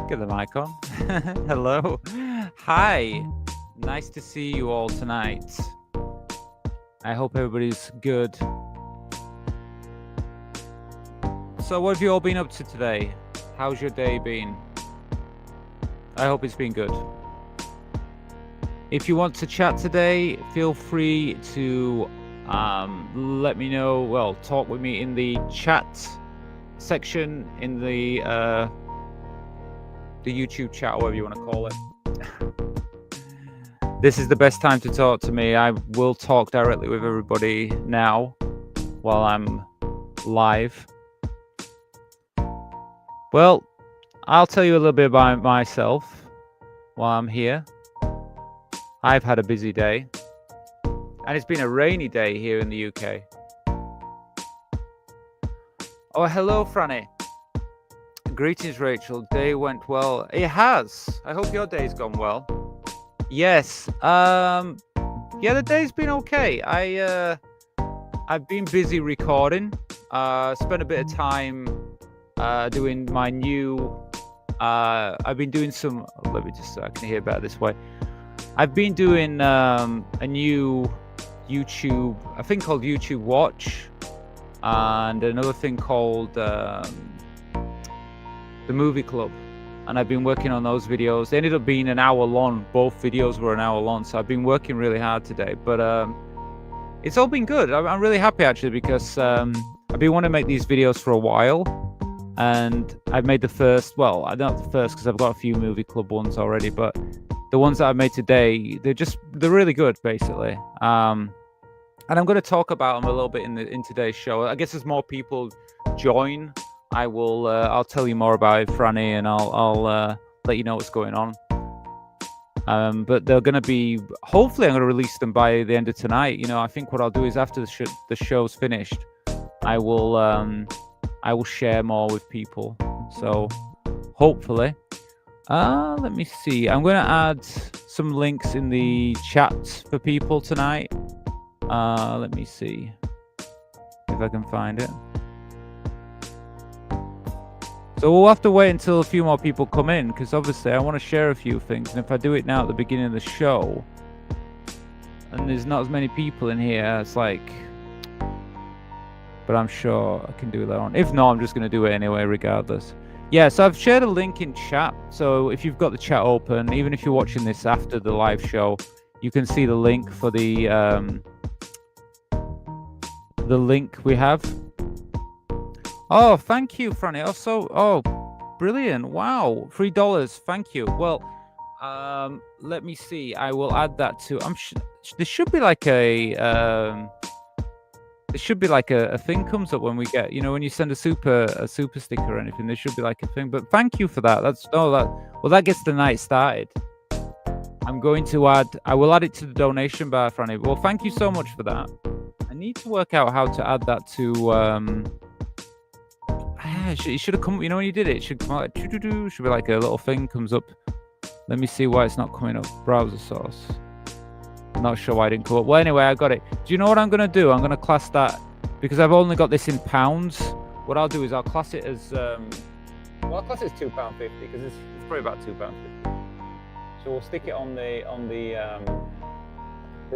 Get the mic on. Hello. Hi. Nice to see you all tonight. I hope everybody's good. So what have you all been up to today? How's your day been? I hope it's been good. If you want to chat today, feel free to let me know. Well, talk with me in the chat section in the YouTube chat, or whatever you want to call it. This is the best time to talk to me. I will talk directly with everybody now while I'm live. Well, I'll tell you a little bit about myself while I'm here. I've had a busy day, and it's been a rainy day here in the UK. Oh, hello, Franny. Greetings, Rachel. Day went well. It has. I hope your day's gone well. Yes. Yeah, the day's been okay. I've been busy recording. Spent a bit of time doing my new. I've been doing some. Let me just so I can hear better this way. I've been doing a new YouTube, a thing called YouTube Watch, and another thing called the Movie Club, and I've been working on those videos. They ended up being an hour long. Both videos were an hour long, so I've been working really hard today, but it's all been good. I'm really happy actually, because I've been wanting to make these videos for a while, and I've made the first, well, not the first because I've got a few Movie Club ones already, but the ones that I made today, they're really good basically. And I'm going to talk about them a little bit in today's show. I guess as more people join, I'll tell you more about it, Franny, and I'll let you know what's going on. But they're going to be, hopefully I'm going to release them by the end of tonight. You know, I think what I'll do is after the show's finished, I will share more with people. So hopefully, let me see. I'm going to add some links in the chat for people tonight. Let me see if I can find it. So we'll have to wait until a few more people come in, because obviously I want to share a few things, and if I do it now at the beginning of the show and there's not as many people in here, it's like, but I'm sure I can do that on. If not, I'm just going to do it anyway regardless. Yeah, so I've shared a link in chat, so if you've got the chat open, even if you're watching this after the live show, you can see the link for the link we have. Oh, thank you, Franny. Oh, brilliant. Wow, $3. Thank you. Well, let me see. I will add that to. There should be like a. There should be like a thing comes up when we get. You know, when you send a super sticker or anything, there should be like a thing. But thank you for that. That gets the night started. I'm going to add. I will add it to the donation bar, Franny. Well, thank you so much for that. I need to work out how to add that to. It should have come. You know, when you did it, it should come out. Should be like a little thing comes up. Let me see why it's not coming up. Browser source. Not sure why it didn't come up. Well, anyway, I got it. Do you know what I'm going to do? I'm going to class that, because I've only got this in pounds. What I'll do is I'll class it as I'll class it as £2.50, because it's probably about £2.50. So we'll stick it on the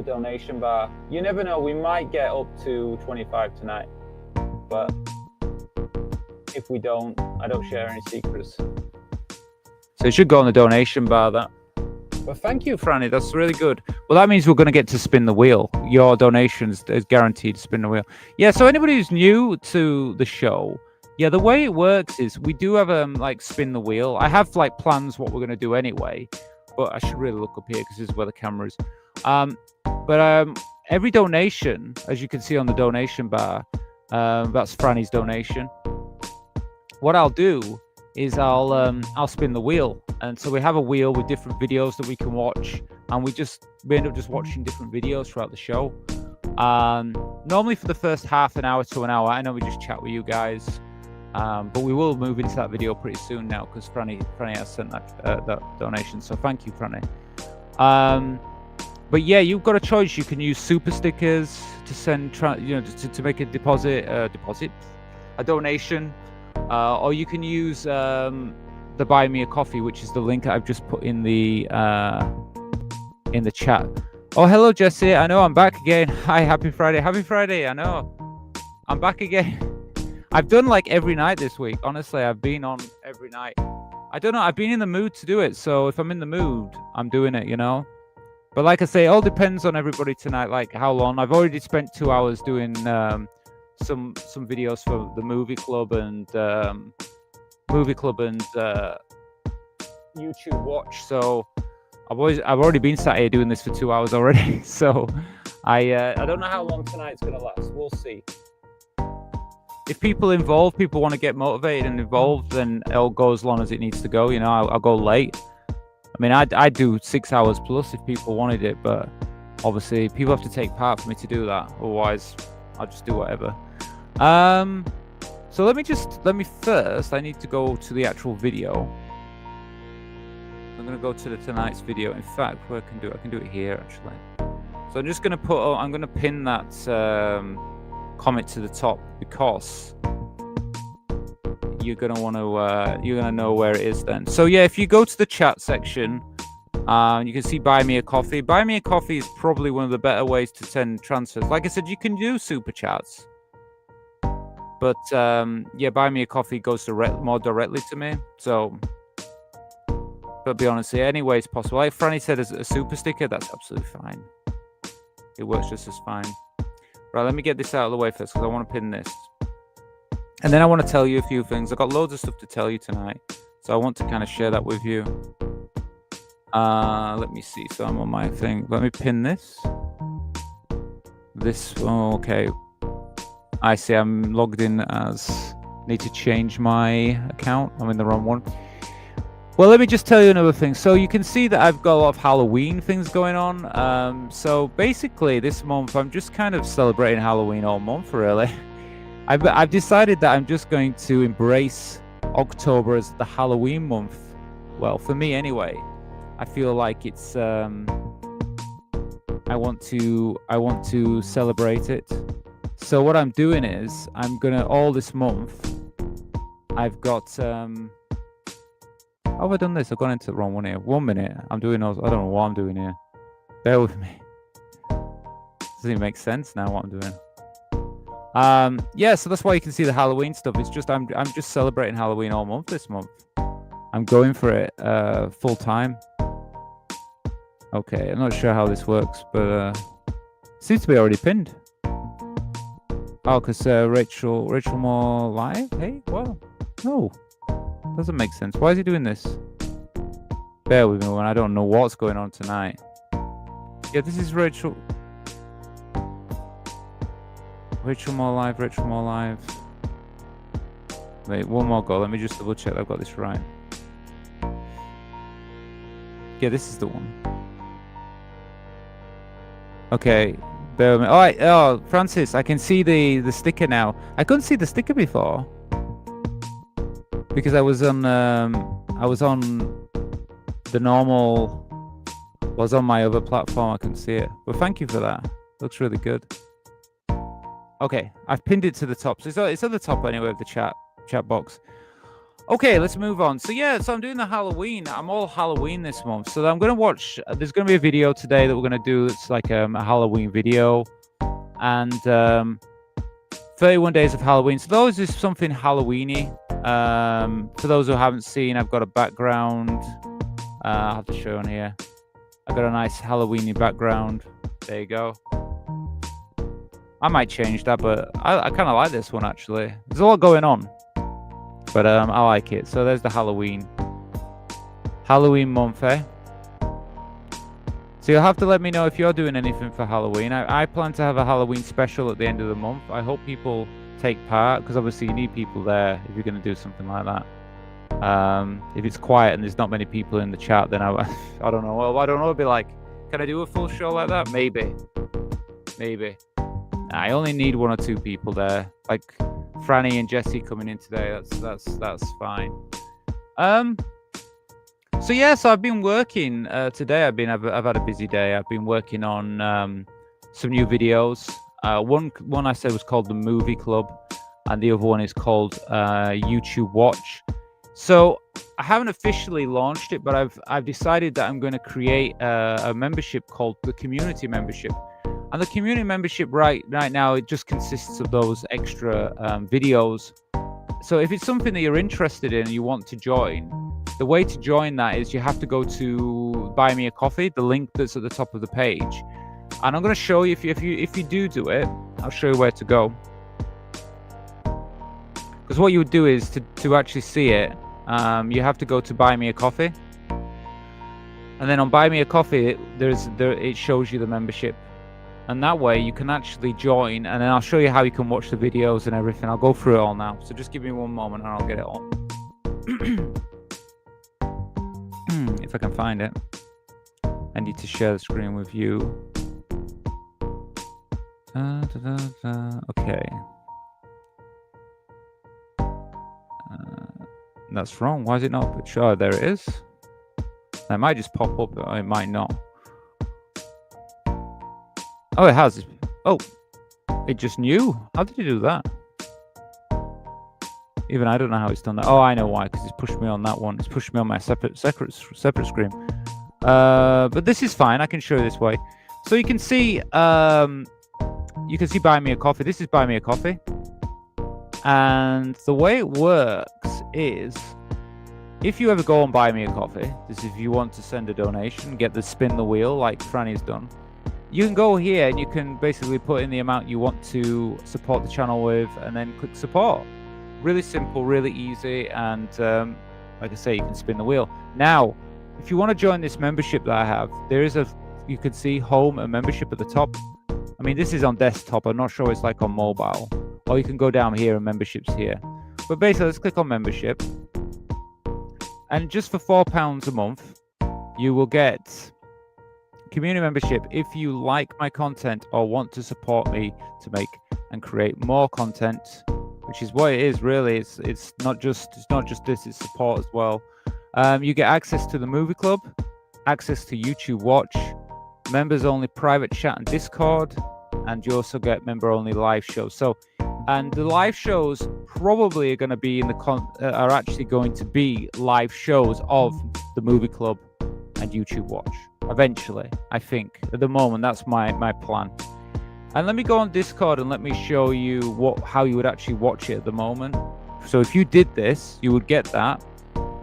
donation bar. You never know. We might get up to 25 tonight, but if we don't, I don't share any secrets. So it should go on the donation bar, that. But thank you, Franny. That's really good. Well, that means we're going to get to spin the wheel. Your donations is guaranteed to spin the wheel. Yeah, so anybody who's new to the show, yeah, the way it works is we do have like spin the wheel. I have like plans what we're going to do anyway, but I should really look up here because this is where the camera is. But every donation, as you can see on the donation bar, that's Franny's donation. What I'll do is I'll spin the wheel, and so we have a wheel with different videos that we can watch, and we end up just watching different videos throughout the show. Normally for the first half an hour to an hour, I know we just chat with you guys, but we will move into that video pretty soon now, because Franny has sent that donation. So thank you, Franny. But yeah, you've got a choice. You can use super stickers to send, to make a deposit, a donation. Or you can use the Buy Me a Coffee, which is the link I've just put in the chat. Oh, hello, Jesse. I know I'm back again. Hi, happy Friday. Happy Friday. I know. I'm back again. I've done like every night this week. Honestly, I've been on every night. I don't know. I've been in the mood to do it. So if I'm in the mood, I'm doing it, you know? But like I say, it all depends on everybody tonight, like how long. I've already spent 2 hours doing some videos for the movie club and YouTube Watch. So I've already been sat here doing this for 2 hours already. So I don't know how long tonight's gonna last. We'll see. If people want to get motivated and involved, then it'll go as long as it needs to go. You know, I'll go late. I mean, I'd do 6 hours plus if people wanted it, but obviously people have to take part for me to do that. Otherwise, I'll just do whatever. So let me first, I need to go to the actual video. I'm going to go to tonight's video. In fact, I can do it here actually. So I'm just going to I'm going to pin that comment to the top because you're going to know where it is then. So yeah, if you go to the chat section, you can see Buy Me a Coffee. Buy Me a Coffee is probably one of the better ways to send transfers. Like I said, you can do super chats. But yeah, Buy Me a Coffee goes more directly to me. So, but be honest, any way it's possible. Like Franny said, as a super sticker, that's absolutely fine. It works just as fine. Right, let me get this out of the way first because I want to pin this. And then I want to tell you a few things. I've got loads of stuff to tell you tonight. So I want to kind of share that with you. Let me see. So I'm on my thing. Let me pin this. Oh, okay. I see I'm logged in as... Need to change my account. I'm in the wrong one. Well, let me just tell you another thing. So you can see that I've got a lot of Halloween things going on. So basically this month, I'm just kind of celebrating Halloween all month, really. I've decided that I'm just going to embrace October as the Halloween month. Well, for me anyway. I feel like it's I want to celebrate it. So what I'm doing is I'm gonna all this month I've got how have I done this? I've gone into the wrong one here. 1 minute. I'm doing those. I don't know what I'm doing here. Bear with me. Doesn't even make sense now what I'm doing. Yeah, so that's why you can see the Halloween stuff. It's just I'm just celebrating Halloween all month this month. I'm going for it full time. Okay, I'm not sure how this works, but seems to be already pinned. Oh, because Rachel Moore live? Hey, well, no, doesn't make sense. Why is he doing this? Bear with me when I don't know what's going on tonight. Yeah, this is Rachel Moore live. Wait, one more go. Let me just double check I've got this right. Yeah, this is the one. Okay, bear with me. All right, oh, Francis, I can see the sticker now. I couldn't see the sticker before because I was on the normal. Was on my other platform. I couldn't see it, but thank you for that. Looks really good. Okay, I've pinned it to the top. So it's at the top anyway of the chat box. Okay, let's move on. So yeah, so I'm doing the Halloween. I'm all Halloween this month. So I'm going to watch, there's going to be a video today that we're going to do. It's like a Halloween video. And 31 days of Halloween. So those is something Halloween-y. For those who haven't seen, I've got a background. I'll have to show on here. I've got a nice Halloween-y background. There you go. I might change that, but I kind of like this one, actually. There's a lot going on. But I like it. So there's the Halloween month, eh? So you'll have to let me know if you're doing anything for Halloween. I plan to have a Halloween special at the end of the month. I hope people take part, because obviously you need people there if you're going to do something like that. If it's quiet and there's not many people in the chat, then I don't know. Well, I don't know. It'd be like, can I do a full show like that? Maybe. I only need 1 or 2 people there. Like Franny and Jesse coming in today. That's fine. So yeah, so I've been working today. I've had a busy day. I've been working on some new videos. One I said was called the Movie Club, and the other one is called YouTube Watch. So I haven't officially launched it, but I've decided that I'm going to create a membership called the community membership. And the community membership right now, it just consists of those extra videos. So if it's something that you're interested in and you want to join, the way to join that is you have to go to Buy Me a Coffee, the link that's at the top of the page. And I'm going to show you, if you do it, I'll show you where to go. Because what you would do is to actually see it, you have to go to Buy Me a Coffee. And then on Buy Me a Coffee, it shows you the membership. And that way you can actually join, and then I'll show you how you can watch the videos and everything. I'll go through it all now. So just give me one moment and I'll get it on. If I can find it. I need to share the screen with you. Okay. That's wrong. Why is it not? Sure, there it is. It might just pop up, or it might not. Oh, it has. Oh, it just knew. How did you do that? Even I don't know how it's done that. Oh, I know why. Because it's pushed me on that one. It's pushed me on my separate screen. But this is fine. I can show you this way. So you can see. You can see Buy Me a Coffee. This is Buy Me a Coffee. And the way it works is, if you ever go on Buy Me a Coffee, this is if you want to send a donation, get the spin the wheel like Franny's done. You can go here and you can basically put in the amount you want to support the channel with, and then click support. Really simple, really easy, and like I say, you can spin the wheel. Now, if you want to join this membership that I have, there is you can see home and membership at the top. I mean, this is on desktop. I'm not sure it's like on mobile. Or you can go down here and memberships here. But basically, let's click on membership. And just for £4 a month, you will get community membership if you like my content or want to support me to make and create more content, which is what it is really. It's not just this, it's support as well. You get access to the movie club, access to YouTube Watch, members only private chat and Discord, and you also get member only live shows. So, and the live shows probably are going to be are actually going to be live shows of the movie club and YouTube Watch eventually. I think at the moment that's my plan. And let me go on Discord and let me show you how you would actually watch it at the moment. So if you did this, you would get that.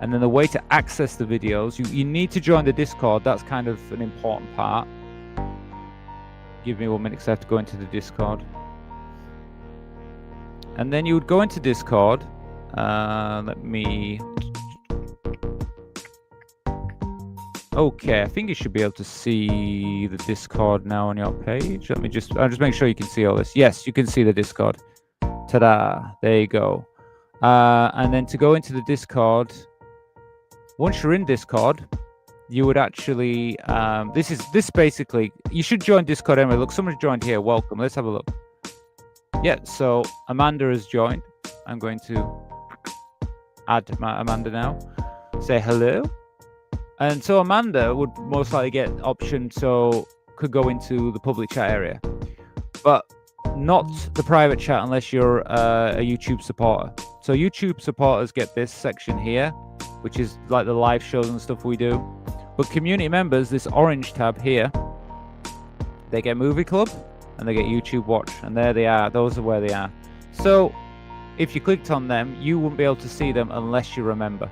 And then the way to access the videos, you need to join the Discord. That's kind of an important part. Give me 1 minute because I have to go into the Discord. And then you would go into Discord. Let me... Okay, I think you should be able to see the Discord now on your page. I'll just make sure you can see all this. Yes, you can see the Discord. Ta-da! There you go. And then to go into the Discord, once you're in Discord, you would actually this basically, you should join Discord anyway. Look, someone's joined here. Welcome. Let's have a look. Yeah, so Amanda has joined. I'm going to add Amanda now. Say hello. And so Amanda would most likely get option, so could go into the public chat area, but not the private chat unless you're a YouTube supporter. So YouTube supporters get this section here, which is like the live shows and stuff we do. But community members, this orange tab here, they get Movie Club and they get YouTube Watch, and there they are. Those are where they are. So if you clicked on them, you wouldn't be able to see them unless you're a member.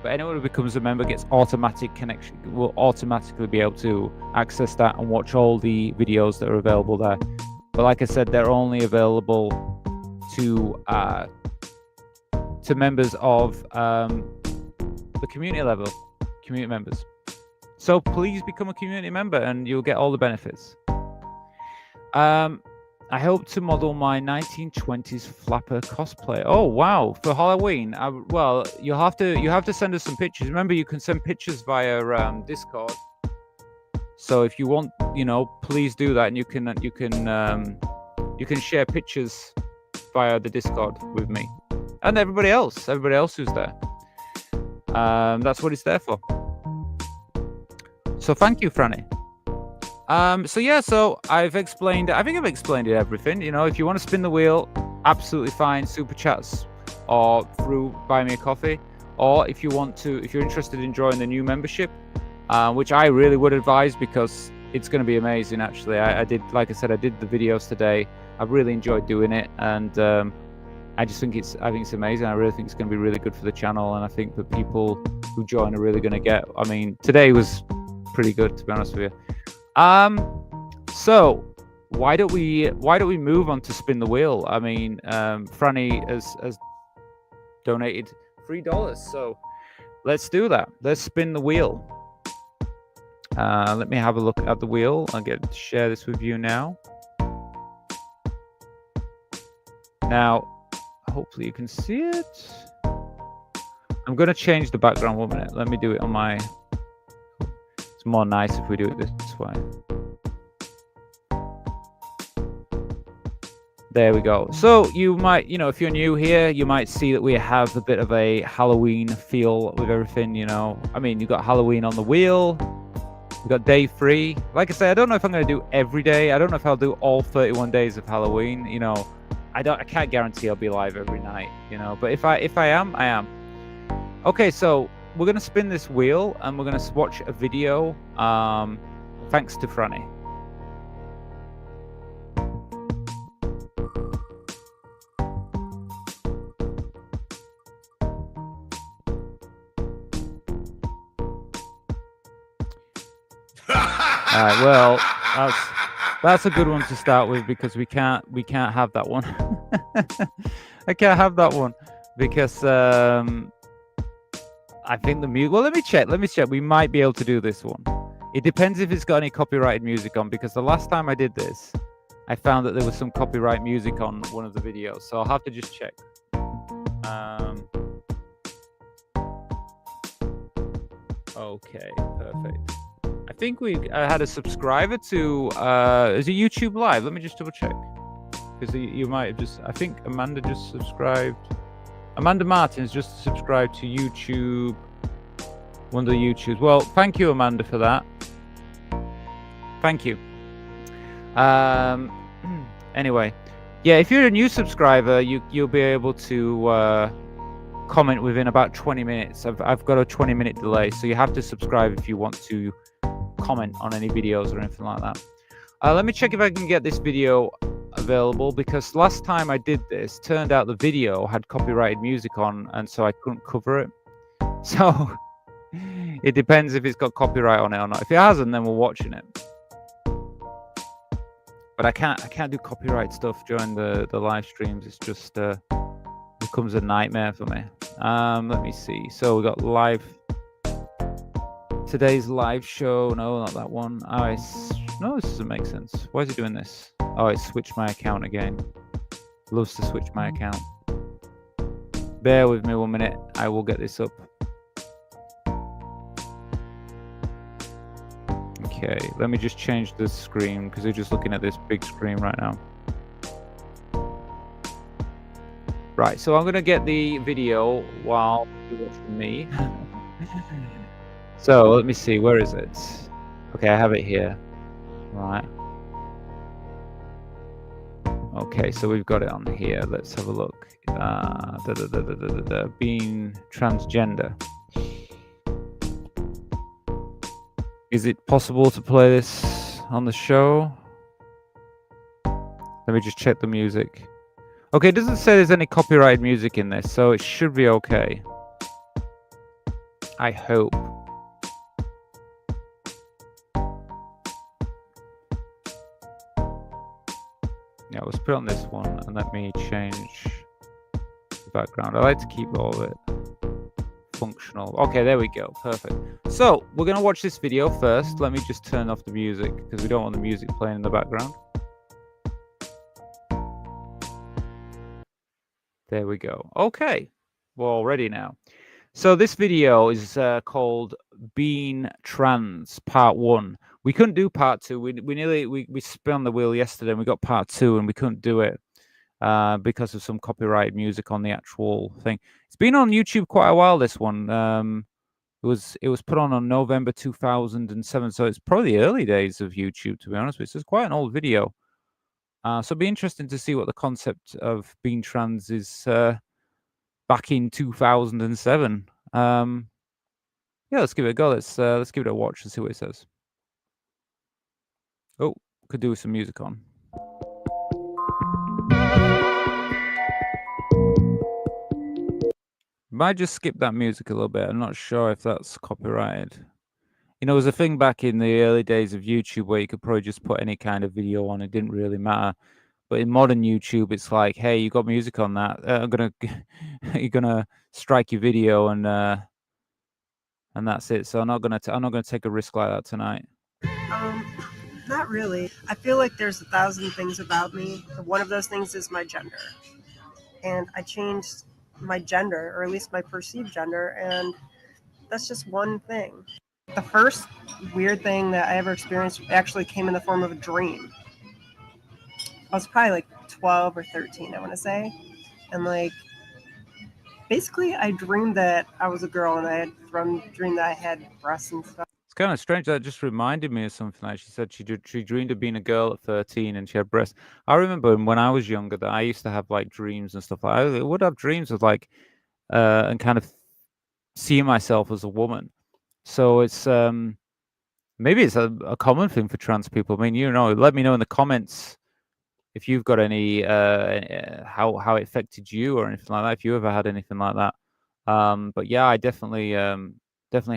But anyone who becomes a member gets automatic connection, will automatically be able to access that and watch all the videos that are available there. But like I said, they're only available to members of the community level, community members. So please become a community member and you'll get all the benefits. I hope to model my 1920s flapper cosplay. Oh wow, for Halloween. Well, you have to send us some pictures. Remember, you can send pictures via Discord. So if you want, please do that, and you can share pictures via the Discord with me and everybody else who's there. That's what it's there for. So thank you, Franny. So I think I've explained it everything. If you want to spin the wheel, absolutely fine. Super chats or through Buy Me a Coffee, or if you're interested in joining the new membership, which I really would advise because it's going to be amazing. Actually, like I said, I did the videos today. I've really enjoyed doing it, and I think it's amazing. I really think it's going to be really good for the channel, and I think that people who join are really going to get. I mean, today was pretty good, to be honest with you. So why don't we move on to spin the wheel? I mean, Franny has donated $3, so let's do that. Let's spin the wheel. Let me have a look at the wheel. I'll share this with you now. Now, hopefully you can see it. I'm going to change the background 1 minute. Let me do it on my... It's more nice if we do it this way. There we go. So you might, if you're new here, you might see that we have a bit of a Halloween feel with everything, I mean, you've got Halloween on the wheel. We've got day 3. Like I say, I don't know if I'm going to do every day. I don't know if I'll do all 31 days of Halloween. I can't guarantee I'll be live every night, but if I am, I am. Okay, so we're going to spin this wheel and we're going to watch a video, thanks to Franny. All right, well, that's a good one to start with because we can't have that one. I can't have that one because I think the music. Well, let me check. We might be able to do this one. It depends if it's got any copyrighted music on, because the last time I did this, I found that there was some copyright music on one of the videos, so I'll have to just check. Okay, perfect. I think we had a subscriber to is it YouTube Live? Let me just double check, because you might have just. I think Amanda just subscribed. Amanda Martins just subscribed to YouTube. One of the YouTubes. Well, thank you, Amanda, for that. Thank you. Anyway, yeah, if you're a new subscriber, you'll be able to comment within about 20 minutes. I've got a 20-minute delay, so you have to subscribe if you want to comment on any videos or anything like that. Let me check if I can get this video available, because last time I did this, turned out the video had copyrighted music on, and so I couldn't cover it. So it depends if it's got copyright on it or not. If it hasn't, then we're watching it. But I can't do copyright stuff during the live streams. It's just becomes a nightmare for me. Let me see. So we got today's live show. No, not that one. No, this doesn't make sense. Why is it doing this? Oh, it switched my account again. Loves to switch my account. Bear with me 1 minute. I will get this up. Okay, let me just change the screen because we're just looking at this big screen right now. Right, so I'm going to get the video while you're watching me. So let me see, where is it? Okay, I have it here. Right. Okay, so we've got it on here. Let's have a look. Being transgender. Is it possible to play this on the show? Let me just check the music. Okay, it doesn't say there's any copyrighted music in this, so it should be okay. I hope. Yeah, let's put on this one and let me change the background. I like to keep all of it functional. Okay, there we go. Perfect. So we're going to watch this video first. Let me just turn off the music because we don't want the music playing in the background. There we go. Okay, we're all ready now. So this video is called Being Trans Part 1. We couldn't do Part 2. We spun the wheel yesterday and we got Part 2 and we couldn't do it because of some copyrighted music on the actual thing. It's been on YouTube quite a while, this one. It was put on November 2007, so it's probably the early days of YouTube, to be honest with you. It's quite an old video. So it'd be interesting to see what the concept of being trans is back in 2007. Yeah, let's give it a go. Let's give it a watch and see what it says. Oh, could do with some music on. Might just skip that music a little bit. I'm not sure if that's copyrighted. You know, there was a thing back in the early days of YouTube where you could probably just put any kind of video on. It didn't really matter. But in modern YouTube, it's like, hey, you got music on that. I'm gonna, you're gonna strike your video, and that's it. So I'm not gonna take a risk like that tonight. Not really. I feel like there's 1,000 things about me. One of those things is my gender. And I changed my gender, or at least my perceived gender, and that's just one thing. The first weird thing that I ever experienced actually came in the form of a dream. I was probably like 12 or 13, I want to say. And like, basically, I dreamed that I was a girl, and I had dreamed that I had breasts and stuff. It's kind of strange. That just reminded me of something. Like she said, she dreamed of being a girl at 13 and she had breasts. I remember when I was younger that I used to have like dreams and stuff. I would have dreams of like, and kind of see myself as a woman. So it's maybe it's a common thing for trans people. I mean, you know, let me know in the comments if you've got any how it affected you or anything like that. If you ever had anything like that. But yeah, I definitely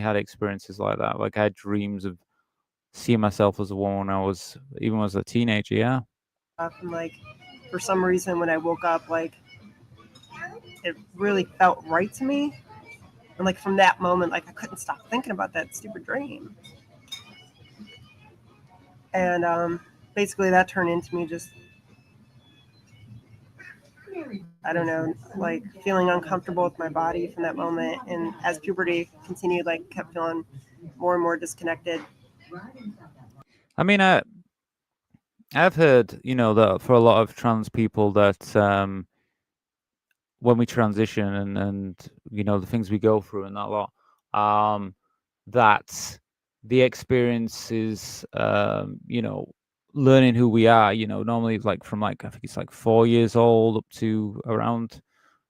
had experiences like that. Like I had dreams of seeing myself as a woman when I was a teenager. Yeah. And like, for some reason, when I woke up, like, it really felt right to me. And like from that moment, like I couldn't stop thinking about that stupid dream. And basically, that turned into me just, I don't know, like feeling uncomfortable with my body from that moment. And as puberty continued, like kept feeling more and more disconnected. I mean, I've heard, you know, that for a lot of trans people that when we transition and you know the things we go through and that lot, that the experience is you know, learning who we are. You know, normally like from like I think it's like 4 years old up to around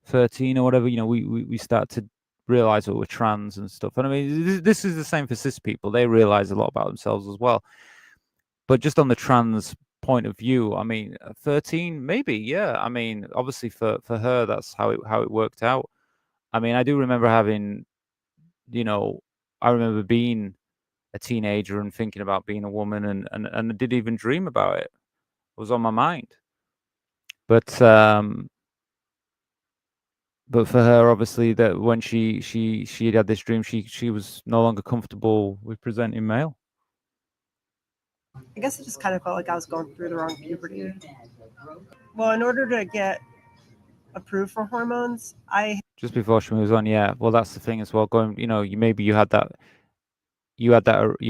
13 or whatever. You know, we start to realize that we're trans and stuff. And I mean, this is the same for cis people. They realize a lot about themselves as well. But just on the trans point of view, I mean, 13, maybe, yeah. I mean, obviously for her, that's how it worked out. I mean, I do remember having, you know, I remember being a teenager and thinking about being a woman, and I did even dream about it. It was on my mind. But for her, obviously, that when she had this dream, she was no longer comfortable with presenting male. I guess it just kind of felt like I was going through the wrong puberty. Well, in order to get approved for hormones, Just before she moves on, yeah. Well, that's the thing as well. Going, you know, you had that, you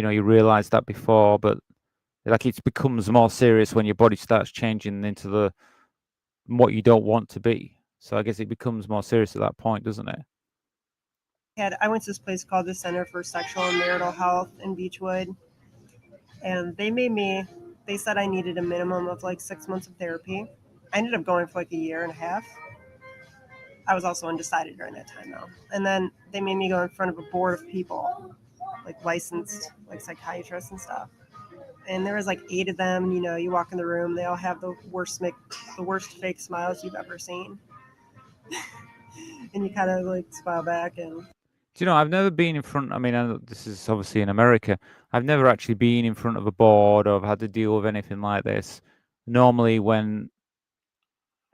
know, you realized that before, but like it becomes more serious when your body starts changing into the what you don't want to be. So I guess it becomes more serious at that point, doesn't it? I went to this place called the Center for Sexual and Marital Health in Beechwood, and they said I needed a minimum of like 6 months of therapy. I ended up going for like a year and a half. I was also undecided during that time though. And then they made me go in front of a board of people, like licensed like psychiatrists and stuff. And there was like 8 of them. You know, you walk in the room, they all have the worst fake smiles you've ever seen. And you kind of like smile back. And Do you know, I've never been in front. I mean, I know this is obviously in America. I've never actually been in front of a board or had to deal with anything like this. Normally, when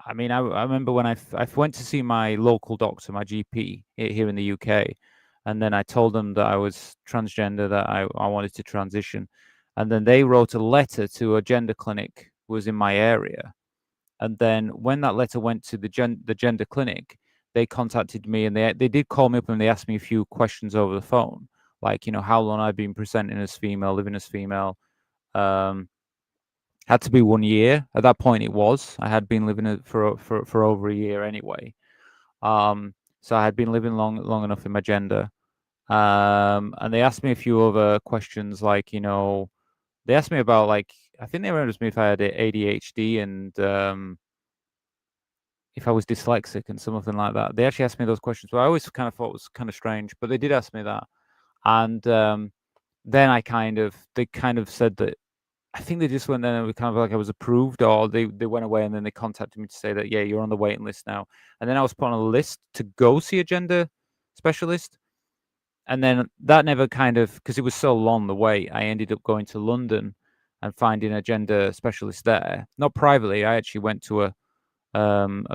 I mean, I remember when I went to see my local doctor, my GP here in the UK, and then I told them that I was transgender, that I wanted to transition, and then they wrote a letter to a gender clinic who was in my area, and then when that letter went to the gender clinic, they contacted me and they did call me up and they asked me a few questions over the phone, like, you know, how long I've been presenting as female, living as female. Um, had to be 1 year. At that point, it was. I had been living it for over a year anyway. So I had been living long enough in my gender. And they asked me a few other questions, like, you know, they asked me about, like, I think they asked me if I had ADHD and if I was dyslexic and something like that. They actually asked me those questions, but I always kind of thought it was kind of strange. But they did ask me that, and then they kind of said that I think they just went there and it was kind of like I was approved, or they went away and then they contacted me to say that, yeah, you're on the waiting list now. And then I was put on a list to go see a gender specialist. And then that never because it was so long the wait, I ended up going to London and finding a gender specialist there. Not privately, I actually went to a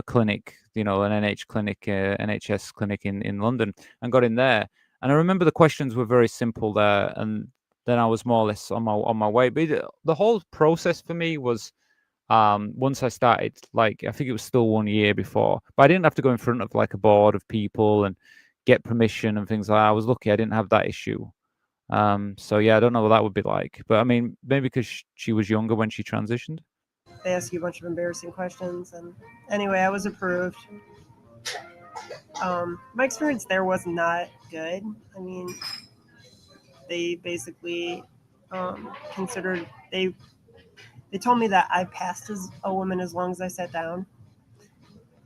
clinic, an NHS clinic in London, and got in there. And I remember the questions were very simple there, and then I was more or less on my way. But the whole process for me was, once I started, like I think it was still 1 year before, but I didn't have to go in front of like a board of people and get permission and things like that. I was lucky I didn't have that issue. So yeah, I don't know what that would be like, but I mean, maybe because she was younger when she transitioned. They ask you a bunch of embarrassing questions, and anyway, I was approved. My experience there was not good. I mean, they basically considered they told me that I passed as a woman as long as I sat down,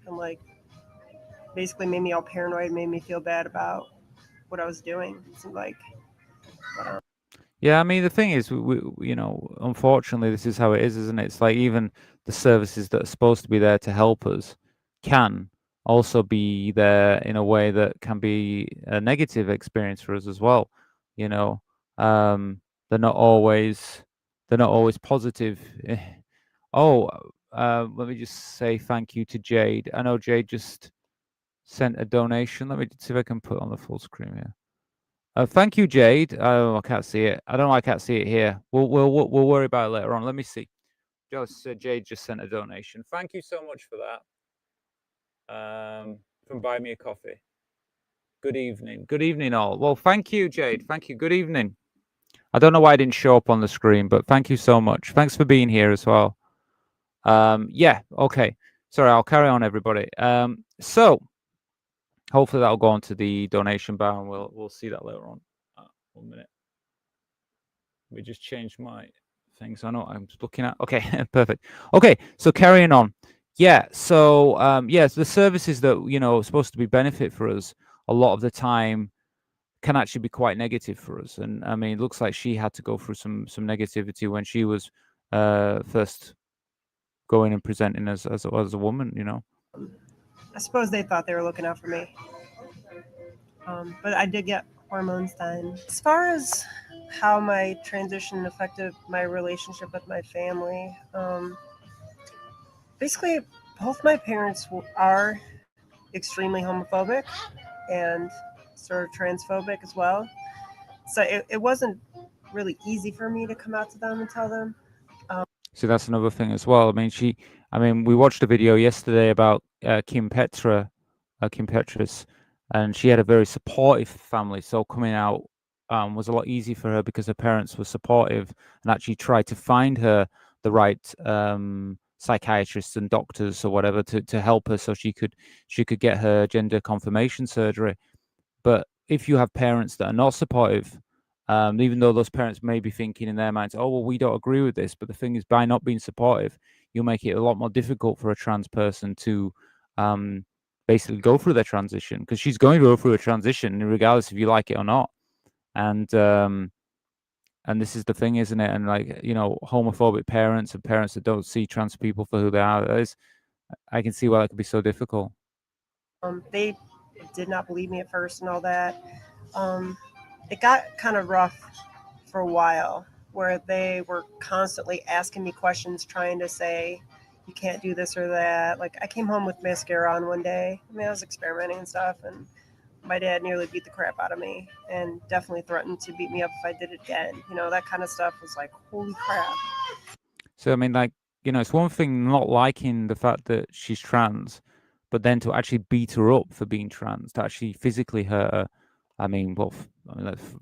and like basically made me all paranoid, made me feel bad about what I was doing. So like, but, Yeah, I mean, the thing is, unfortunately, this is how it is, isn't it? It's like even the services that are supposed to be there to help us can also be there in a way that can be a negative experience for us as well. You know, um, they're not always they're not always positive. Oh, let me just say thank you to Jade. I know Jade just sent a donation. Let me see if I can put it on the full screen here. Thank you, Jade. Oh, I can't see it. I don't know. I can't see it here. We'll worry about it later on. Let me see. Jade just sent a donation. Thank you so much for that. From Buy Me a Coffee. Good evening. Good evening, all. Well, thank you, Jade. Thank you. Good evening. I don't know why I didn't show up on the screen, but thank you so much. Thanks for being here as well. Yeah. Okay. Sorry. I'll carry on, everybody. So hopefully that'll go on to the donation bar, and we'll see that later on. 1 minute. We just changed my thing, so I know what I'm looking at. Okay, perfect. Okay, so carrying on. Yeah, so the services that are supposed to be benefit for us a lot of the time can actually be quite negative for us. And I mean, it looks like she had to go through some negativity when she was first going and presenting as a woman. I suppose they thought they were looking out for me. But I did get hormones done. As far as how my transition affected my relationship with my family, basically, both my parents are extremely homophobic and sort of transphobic as well. So it wasn't really easy for me to come out to them and tell them. So that's another thing as well. I mean, we watched a video yesterday about Kim Petras, and she had a very supportive family. So coming out was a lot easier for her because her parents were supportive and actually tried to find her the right psychiatrists and doctors or whatever to help her so she could get her gender confirmation surgery. But if you have parents that are not supportive, even though those parents may be thinking in their minds, oh, well, we don't agree with this. But the thing is, by not being supportive, you'll make it a lot more difficult for a trans person to basically go through their transition, because she's going to go through a transition regardless if you like it or not. And this is the thing, isn't it? And like, homophobic parents and parents that don't see trans people for who they are, I can see why that could be so difficult. They did not believe me at first and all that. It got kind of rough for a while, where they were constantly asking me questions, trying to say, you can't do this or that. Like, I came home with mascara on one day. I mean, I was experimenting and stuff, and my dad nearly beat the crap out of me and definitely threatened to beat me up if I did it again. That kind of stuff was like, holy crap. So, I mean, like, it's one thing not liking the fact that she's trans, but then to actually beat her up for being trans, to actually physically hurt her. I mean,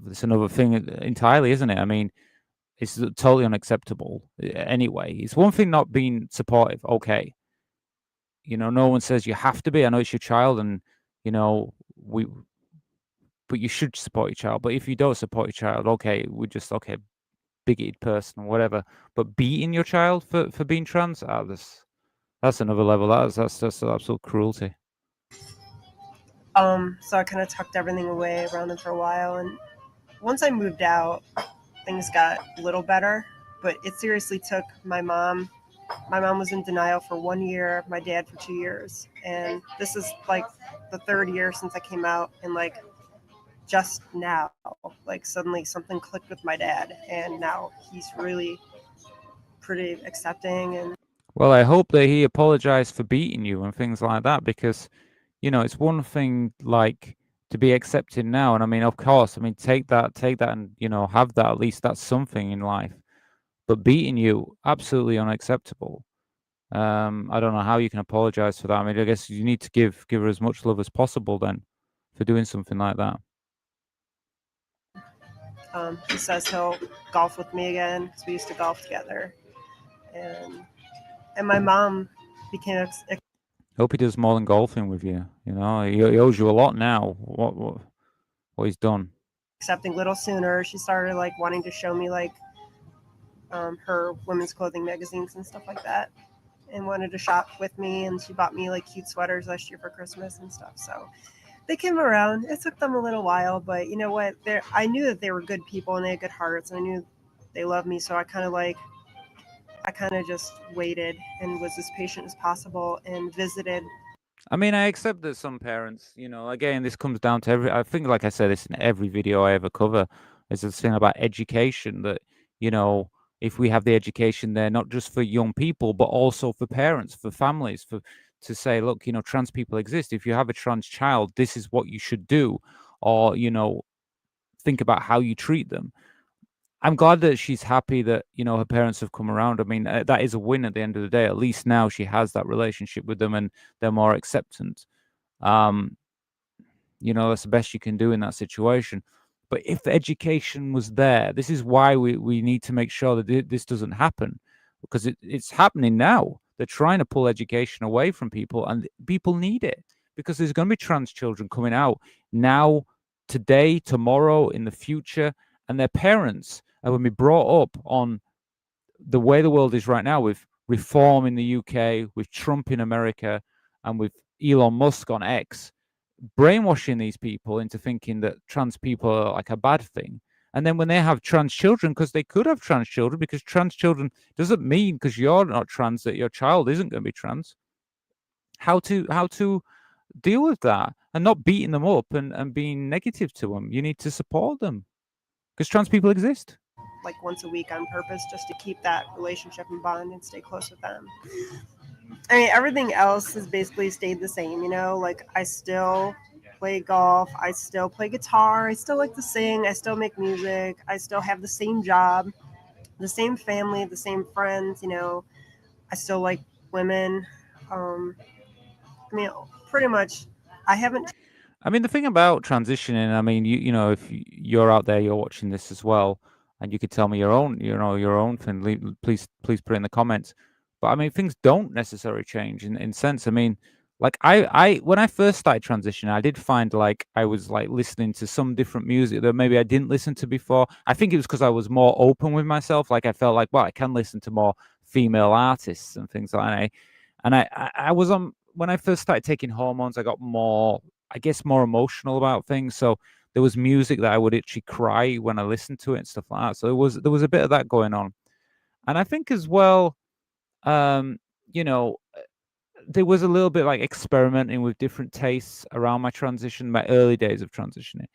that's another thing entirely, isn't it? I mean, it's totally unacceptable. Anyway, it's one thing not being supportive. Okay, no one says you have to be. I know it's your child, and but you should support your child. But if you don't support your child, okay, bigoted person or whatever. But beating your child for being trans, That's another level. That's just absolute cruelty. So I kind of tucked everything away around them for a while, and once I moved out, things got a little better. But it seriously took my mom. My mom was in denial for 1 year, my dad for 2 years, and this is like the third year since I came out, and like just now, like suddenly something clicked with my dad, and now he's really pretty accepting. And Well, I hope that he apologized for beating you and things like that, because it's one thing like to be accepted now, and I mean, of course, I mean, take that, and have that. At least that's something in life. But beating you, absolutely unacceptable. I don't know how you can apologize for that. I mean, I guess you need to give her as much love as possible then for doing something like that. he says he'll golf with me again because we used to golf together, and my mom became Hope he does more than golfing with you. He owes you a lot now. What he's done. accepting a little sooner. She started like wanting to show me like her women's clothing magazines and stuff like that, and wanted to shop with me. And she bought me like cute sweaters last year for Christmas and stuff. So they came around. It took them a little while, but you know what? I knew that they were good people and they had good hearts, and I knew they loved me. So I kind of just waited and was as patient as possible and visited. I mean, I accept that some parents, again, this comes down to I think, like I said, this in every video I ever cover, is this thing about education that, you know, if we have the education there, not just for young people, but also for parents, for families, to say, look, trans people exist. If you have a trans child, this is what you should do, or, think about how you treat them. I'm glad that she's happy that, her parents have come around. I mean, that is a win at the end of the day. At least now she has that relationship with them and they're more acceptant. Um, that's the best you can do in that situation. But if the education was there, this is why we need to make sure that this doesn't happen, because it's happening now. They're trying to pull education away from people, and people need it because there's going to be trans children coming out now, today, tomorrow, in the future, and their parents are going to be brought up on the way the world is right now, with reform in the UK, with Trump in America, and with Elon Musk on X, brainwashing these people into thinking that trans people are like a bad thing. And then when they have trans children, because they could have trans children, because trans children doesn't mean because you're not trans that your child isn't going to be trans. How to deal with that and not beating them up and being negative to them. You need to support them because trans people exist. Like once a week on purpose just to keep that relationship and bond and stay close with them. I mean, everything else has basically stayed the same, you know? Like, I still play golf, I still play guitar, I still like to sing, I still make music, I still have the same job, the same family, the same friends, you know? I still like women. Um, I mean, pretty much, I haven't. I mean, the thing about transitioning, I mean, if you're out there, you're watching this as well, and you could tell me your own thing. Please put it in the comments. But I mean, things don't necessarily change in sense. I mean, like I when I first started transitioning, I did find like I was like listening to some different music that maybe I didn't listen to before. I think it was because I was more open with myself. Like I felt like, well, I can listen to more female artists and things like that. I was on when I first started taking hormones, I got more, I guess, more emotional about things. So there was music that I would actually cry when I listened to it and stuff like that. So there was a bit of that going on. And I think as well, um, you know, there was a little bit like experimenting with different tastes around my transition, my early days of transitioning.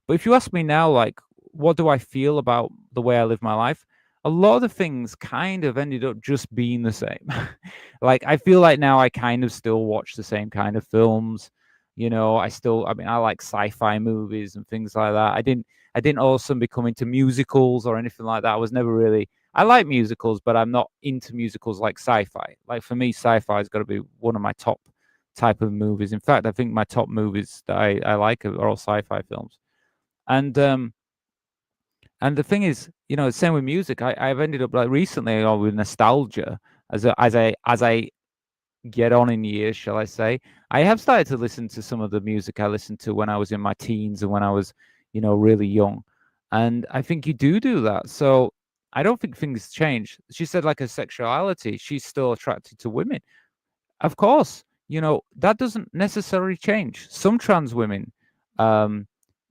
But if you ask me now, like, what do I feel about the way I live my life? A lot of the things kind of ended up just being the same. Like, I feel like now I kind of still watch the same kind of films. I mean, I like sci-fi movies and things like that. I didn't all of a sudden become into musicals or anything like that. I was never really, I like musicals, but I'm not into musicals like sci-fi. Like for me, sci-fi has got to be one of my top type of movies. In fact, I think my top movies that I like are all sci-fi films. And and the thing is, same with music. I've ended up like recently with nostalgia as I get on in years, shall I say. I have started to listen to some of the music I listened to when I was in my teens and when I was, really young. And I think you do that. So I don't think things change. She said like her sexuality, she's still attracted to women. Of course, that doesn't necessarily change. Some trans women, um,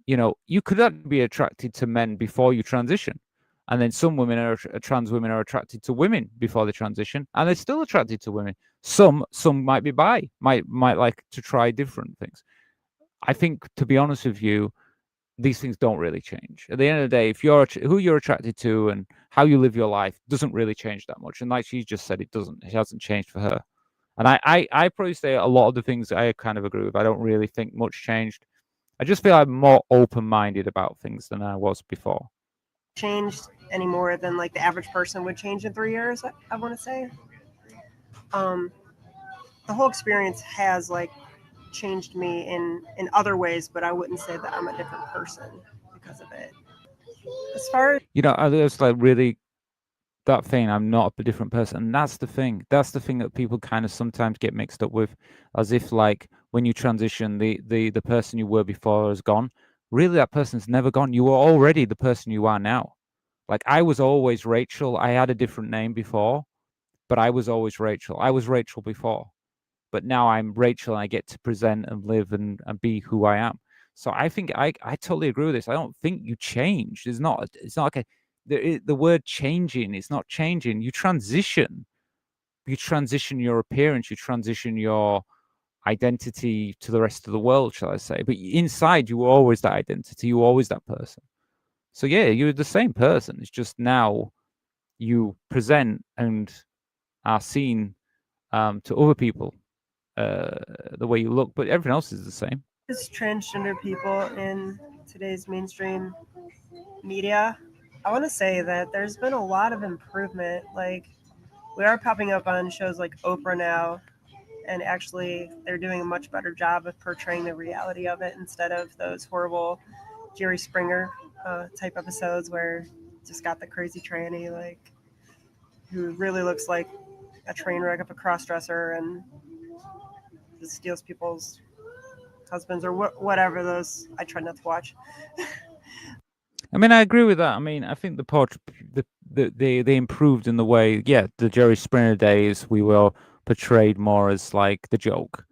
you could be attracted to men before you transition. And then some trans women are attracted to women before they transition, and they're still attracted to women. Some might be bi, might like to try different things. I think, to be honest with you, these things don't really change. At the end of the day, if who you're attracted to and how you live your life doesn't really change that much. And like she just said, it hasn't changed for her. And I probably say a lot of the things I kind of agree with. I don't really think much changed. I just feel I'm more open-minded about things than I was before. Changed any more than like the average person would change in 3 years, I want to say. Um, the whole experience has like changed me in other ways, but I wouldn't say that I'm a different person because of it. As far as It's like really that thing. I'm not a different person, and that's the thing. That's the thing that people kind of sometimes get mixed up with, as if like when you transition, the person you were before is gone. Really, that person's never gone. You were already the person you are now. Like I was always Rachel. I had a different name before, but I was always Rachel. I was Rachel before, but now I'm Rachel and I get to present and live and be who I am. So I think I totally agree with this. I don't think you change. It's not like the word changing. It's not changing. You transition. You transition your appearance. You transition your identity to the rest of the world, shall I say? But inside, you were always that identity. You were always that person. So yeah, you're the same person. It's just now you present and are seen to other people the way you look, but everything else is the same. as transgender people in today's mainstream media, I want to say that there's been a lot of improvement. Like, we are popping up on shows like Oprah now, and actually, they're doing a much better job of portraying the reality of it instead of those horrible Jerry Springer type episodes where just got the crazy tranny, like, who really looks like a train wreck of a crossdresser and just steals people's husbands or whatever those I try not to watch. I mean, I agree with that. I mean, I think they improved in the way, yeah, the Jerry Springer days we were portrayed more as like the joke,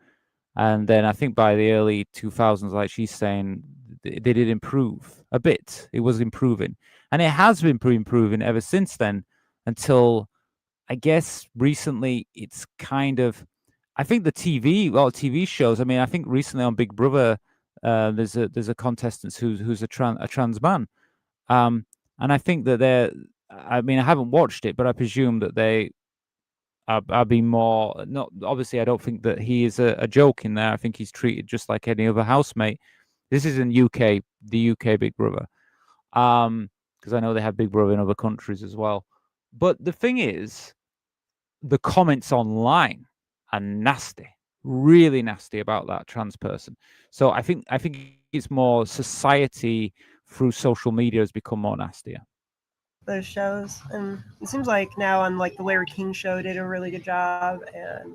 and then I think by the early 2000s, like she's saying, they did improve a bit. It was improving, and it has been improving ever since then, until I guess recently it's kind of, I think the TV shows. I mean, I think recently on Big Brother, there's a contestant who's a trans man, um, and I think that they're. I mean, I haven't watched it, but I presume that they are being more. Not obviously, I don't think that he is a joke in there. I think he's treated just like any other housemate. This is in UK, the UK Big Brother, because I know they have Big Brother in other countries as well. But the thing is, the comments online are nasty, really nasty about that trans person. So I think it's more society through social media has become more nastier. Those shows, and it seems like now on like the Larry King show did a really good job, and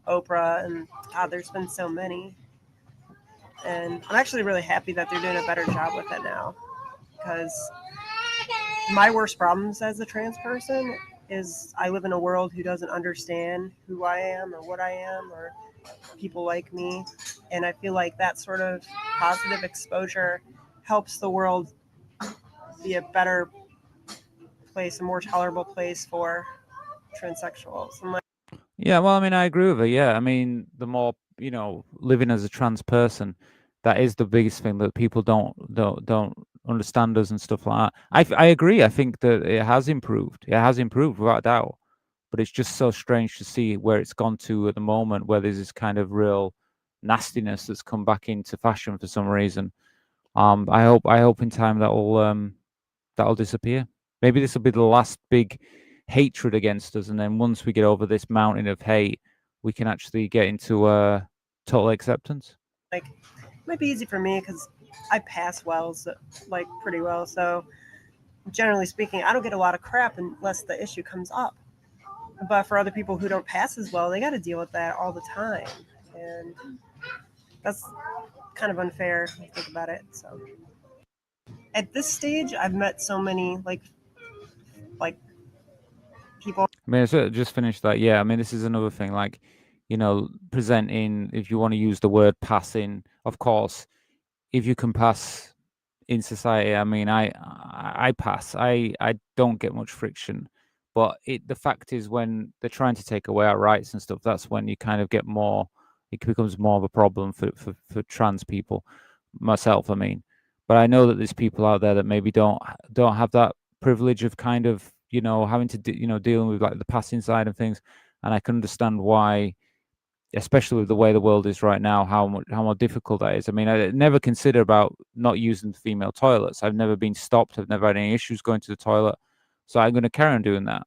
Oprah, and there's been so many, and I'm actually really happy that they're doing a better job with it now, because my worst problems as a trans person is I live in a world who doesn't understand who I am or what I am or people like me, and I feel like that sort of positive exposure helps the world be a better place, a more tolerable place for transsexuals. And like, Yeah, well, I mean, I agree with her. Yeah, I mean, the more living as a trans person, that is the biggest thing that people don't understand us and stuff like that. I agree. I think that it has improved. It has improved without a doubt. But it's just so strange to see where it's gone to at the moment, where there's this kind of real nastiness that's come back into fashion for some reason. I hope in time that'll disappear. Maybe this will be the last big hatred against us, and then once we get over this mountain of hate, we can actually get into total acceptance. it might be easy for me because I pass well, so, like pretty well. So generally speaking, I don't get a lot of crap unless the issue comes up. But for other people who don't pass as well, they got to deal with that all the time, and that's kind of unfair if you think about it. So at this stage, I've met so many like people. I mean, I sort of just finished that. Yeah, I mean, this is another thing. Like, presenting, if you want to use the word passing, of course, if you can pass in society, I mean, I pass. I don't get much friction, but the fact is, when they're trying to take away our rights and stuff, that's when you kind of get more. It becomes more of a problem for trans people, myself. I mean, but I know that there's people out there that maybe don't have that privilege of kind of having to dealing with like the passing side of things, and I can understand why, especially with the way the world is right now, how more difficult that is. I mean, I never consider about not using female toilets. I've never been stopped. I've never had any issues going to the toilet, so I'm going to carry on doing that.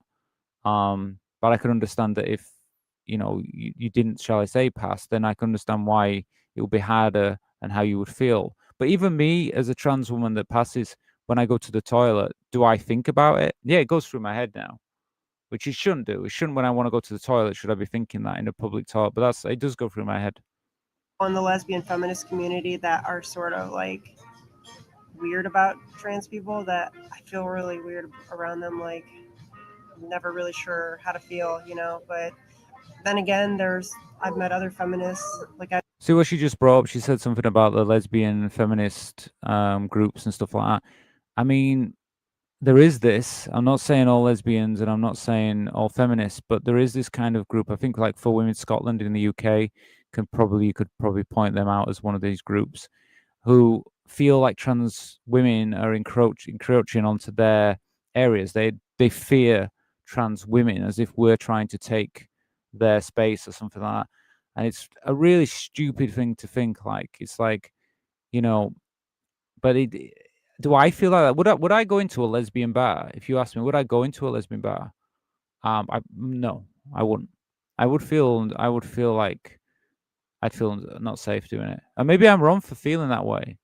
But I can understand that if you didn't, shall I say, pass, then I can understand why it would be harder and how you would feel. But even me, as a trans woman that passes, when I go to the toilet, do I think about it? Yeah, it goes through my head now, which it shouldn't do. It shouldn't, when I want to go to the toilet, should I be thinking that in a public toilet? But it does go through my head. On the lesbian feminist community that are sort of like weird about trans people, that I feel really weird around them. Like, I'm never really sure how to feel, but then again, I've met other feminists. Like, See what she just brought up? She said something about the lesbian feminist groups and stuff like that. I mean, there is this. I'm not saying all lesbians and I'm not saying all feminists, but there is this kind of group. I think like For Women Scotland in the UK you could probably point them out as one of these groups who feel like trans women are encroaching onto their areas. They fear trans women as if we're trying to take their space or something like that. And it's a really stupid thing to think. Like, it's like, you know, but do I feel like that? Would I go into a lesbian bar? If you ask me, would I go into a lesbian bar? No, I wouldn't. I would feel like I'd feel not safe doing it. And maybe I'm wrong for feeling that way,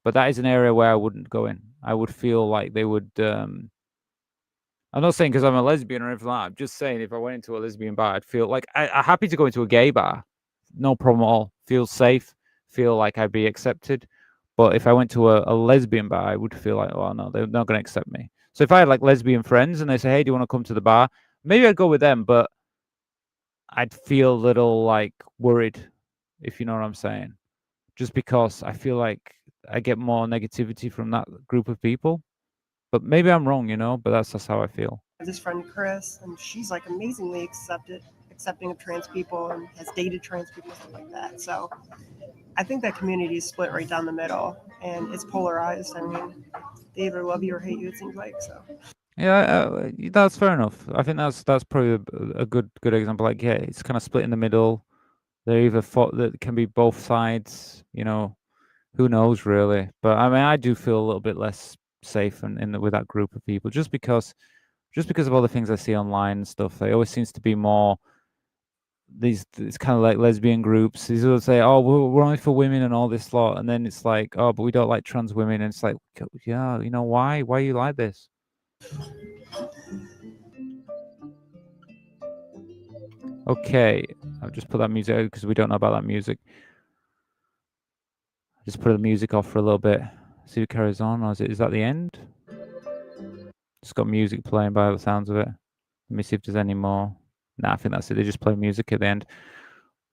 but that is an area where I wouldn't go in. I would feel like they would. I'm not saying because I'm a lesbian or anything like that. I'm just saying if I went into a lesbian bar, I'd feel like I'm happy to go into a gay bar. No problem at all. Feel safe. Feel like I'd be accepted. But if I went to a lesbian bar, I would feel like, oh no, they're not going to accept me. So if I had like lesbian friends and they say, hey, do you want to come to the bar? Maybe I'd go with them, but I'd feel a little like worried, if you know what I'm saying. Just because I feel like I get more negativity from that group of people. But maybe I'm wrong, but that's how I feel. I have this friend Chris, and she's like amazingly accepting of trans people and has dated trans people, stuff like that. So I think that community is split right down the middle, and it's polarized. I mean, they either love you or hate you, it seems like. So Yeah, that's fair enough. I think that's probably a good example. Like, yeah, it's kind of split in the middle. They're either that can be both sides. Who knows really? But I mean, I do feel a little bit less safe with that group of people, just because of all the things I see online and stuff. It always seems to be more these kind of like lesbian groups. These will say, "Oh, we're only for women and all this lot," and then it's like, "Oh, but we don't like trans women." And it's like, yeah, why? Why are you like this? Okay, I'll just put that music out because we don't know about that music. Just put the music off for a little bit. See if it carries on, or is that the end? Just got music playing by the sounds of it. Let me see if there's any more. Nah, I think that's it. They just play music at the end.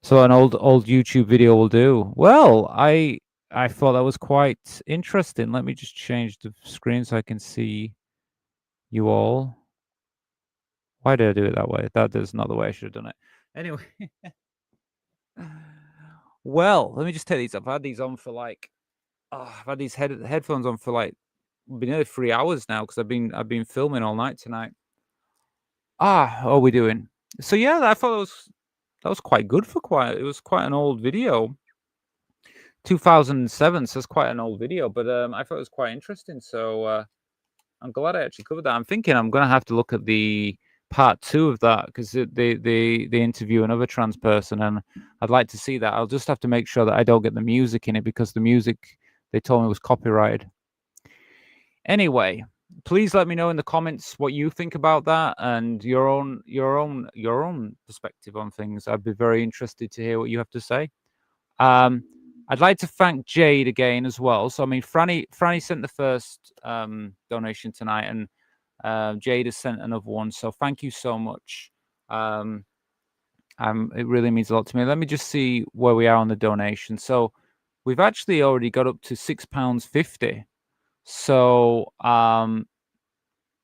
So an old YouTube video will do. Well, I thought that was quite interesting. Let me just change the screen so I can see you all. Why did I do it that way? That is not the way I should have done it. Anyway. Well, let me just take these up. I've had these on for like, I've had these headphones on for like nearly 3 hours now because I've been filming all night tonight. What are we doing? So yeah, I thought that was quite good it was quite an old video. 2007, so it's quite an old video, but I thought it was quite interesting. So I'm glad I actually covered that. I'm thinking I'm gonna have to look at the part 2 of that because they interview another trans person, and I'd like to see that. I'll just have to make sure that I don't get the music in it because the music they told me was copyrighted. Anyway, please let me know in the comments what you think about that and your own perspective on things. I'd be very interested to hear what you have to say. I'd like to thank Jade again as well. So I mean, Franny sent the first donation tonight, and Jade has sent another one. So thank you so much. It really means a lot to me. Let me just see where we are on the donation. So we've actually already got up to £6.50. So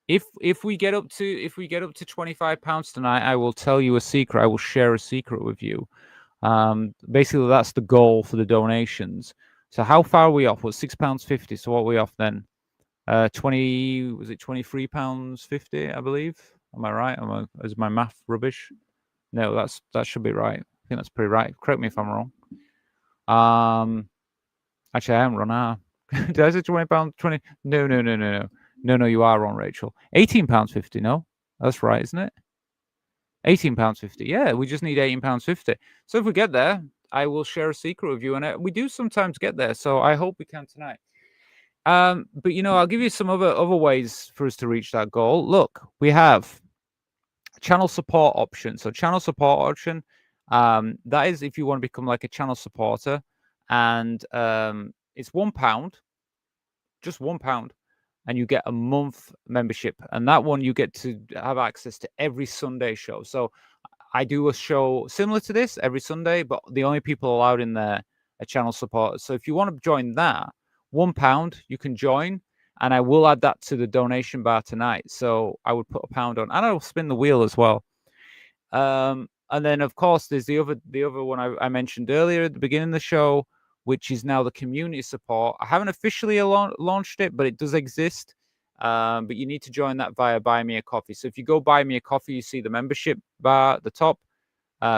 if we get up to £25 tonight, I will tell you a secret. I will share a secret with you. Basically, that's the goal for the donations. So how far are we off? Well, £6.50. So what are we off then? 20, was it £23.50? I believe. Am I right? Is my math rubbish? No, that should be right. I think that's pretty right. Correct me if I'm wrong. Actually, I haven't run out. Did I say £20? 20? No. You are wrong, Rachel. £18.50. No, that's right, isn't it? £18.50. Yeah, we just need £18.50. So if we get there, I will share a secret with you, and we do sometimes get there. So I hope we can tonight. But I'll give you some other ways for us to reach that goal. Look, we have channel support option. So channel support option, that is if you want to become like a channel supporter, and it's £1, just £1, and you get a month membership, and that one you get to have access to every Sunday show. So I do a show similar to this every Sunday, but the only people allowed in there are channel supporters. So if you want to join that, £1 you can join, and I will add that to the donation bar tonight. So I would put £1 on, and I will spin the wheel as well. And then of course there's the other one I mentioned earlier at the beginning of the show, which is now the community support. I haven't officially launched it, but it does exist. But you need to join that via Buy Me a Coffee. So if you go Buy Me a Coffee, you see the membership bar at the top.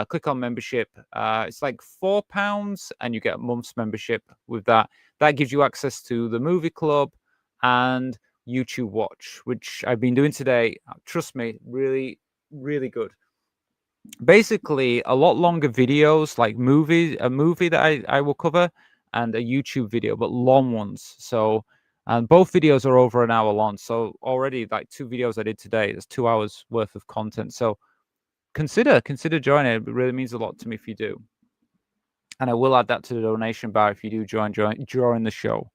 Click on membership. It's like £4, and you get a month's membership with that. That gives you access to the movie club and YouTube Watch, which I've been doing today. Trust me, really, really good. Basically, a lot longer videos, like a movie that I will cover, and a YouTube video, but long ones. So, and both videos are over an hour long. So already, like 2 videos I did today, there's 2 hours worth of content. So consider joining. It really means a lot to me if you do. And I will add that to the donation bar if you do join during the show.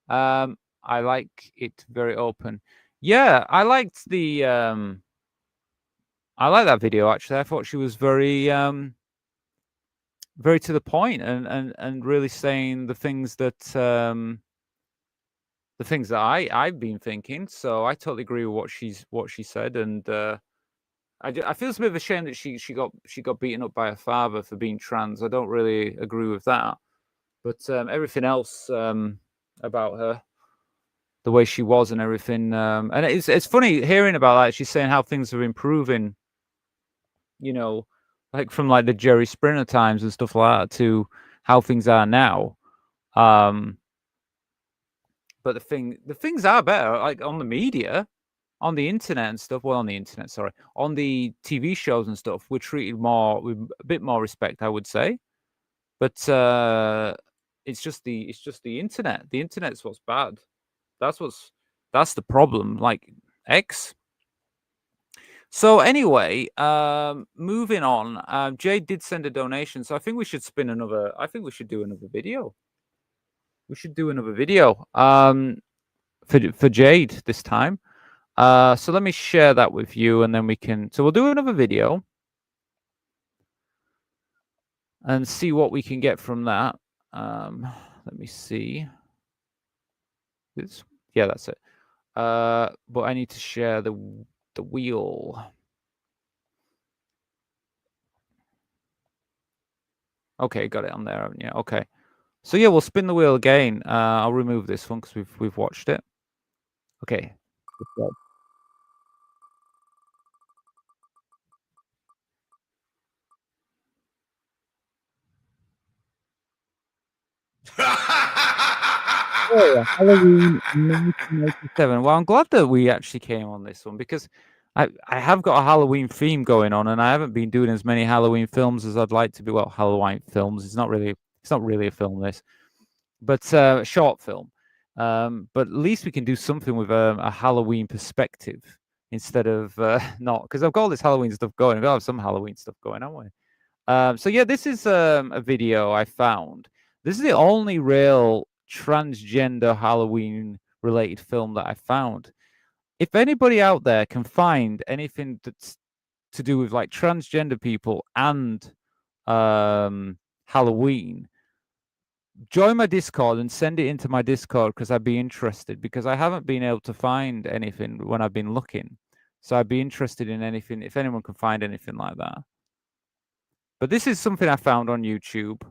I like it very open. Yeah, I liked the I like that video actually. I thought she was very very to the point, and really saying the things that I've been thinking. So I totally agree with what she said, and I feel it's a bit of a shame that she got beaten up by her father for being trans. I don't really agree with that, but everything else about her, the way she was and everything, and it's funny hearing about that. She's saying how things are improving, like from like the Jerry Springer times and stuff like that to how things are now. But the things are better, like on the media, on the internet and stuff. Well, on the internet, sorry, on the TV shows and stuff, we're treated with a bit more respect, I would say. But it's just the internet. The internet's what's bad. That's the problem. Like X. So anyway, moving on. Jade did send a donation, so I think we should spin another. I think we should do another video. We should do another video for Jade this time. So let me share that with you, and then we can. So we'll do another video and see what we can get from that. Let me see. Yeah, that's it. But I need to share the wheel. Okay, got it on there, haven't you? Okay. So yeah, we'll spin the wheel again. I'll remove this one because we've watched it. Okay. Oh, Halloween 1987. Well, I'm glad that we actually came on this one because I have got a Halloween theme going on, and I haven't been doing as many Halloween films as I'd like to be. Well, Halloween films. It's not really a film, this, but a short film. But at least we can do something with a Halloween perspective instead of not, because I've got all this Halloween stuff going. We've got some Halloween stuff going, haven't we? So yeah, this is a video I found. This is the only real transgender Halloween related film that I found. If anybody out there can find anything that's to do with like transgender people and Halloween, join my Discord and send it into my Discord because I'd be interested, because I haven't been able to find anything when I've been looking. So I'd be interested in anything, if anyone can find anything like that. But this is something I found on YouTube.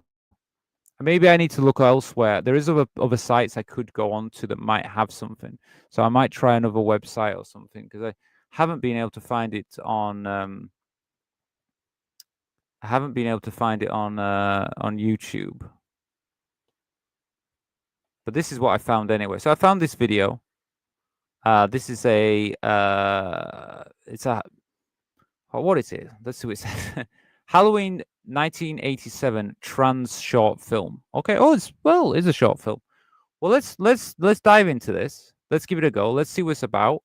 Maybe I need to look elsewhere. There is other sites I could go on to that might have something. So I might try another website or something, because I haven't been able to find it on YouTube. But this is what I found anyway. So I found this video. This is what is it? Let's see what it says. Halloween 1987 trans short film. Okay. Oh, it's a short film. Well, let's dive into this. Let's give it a go. Let's see what it's about.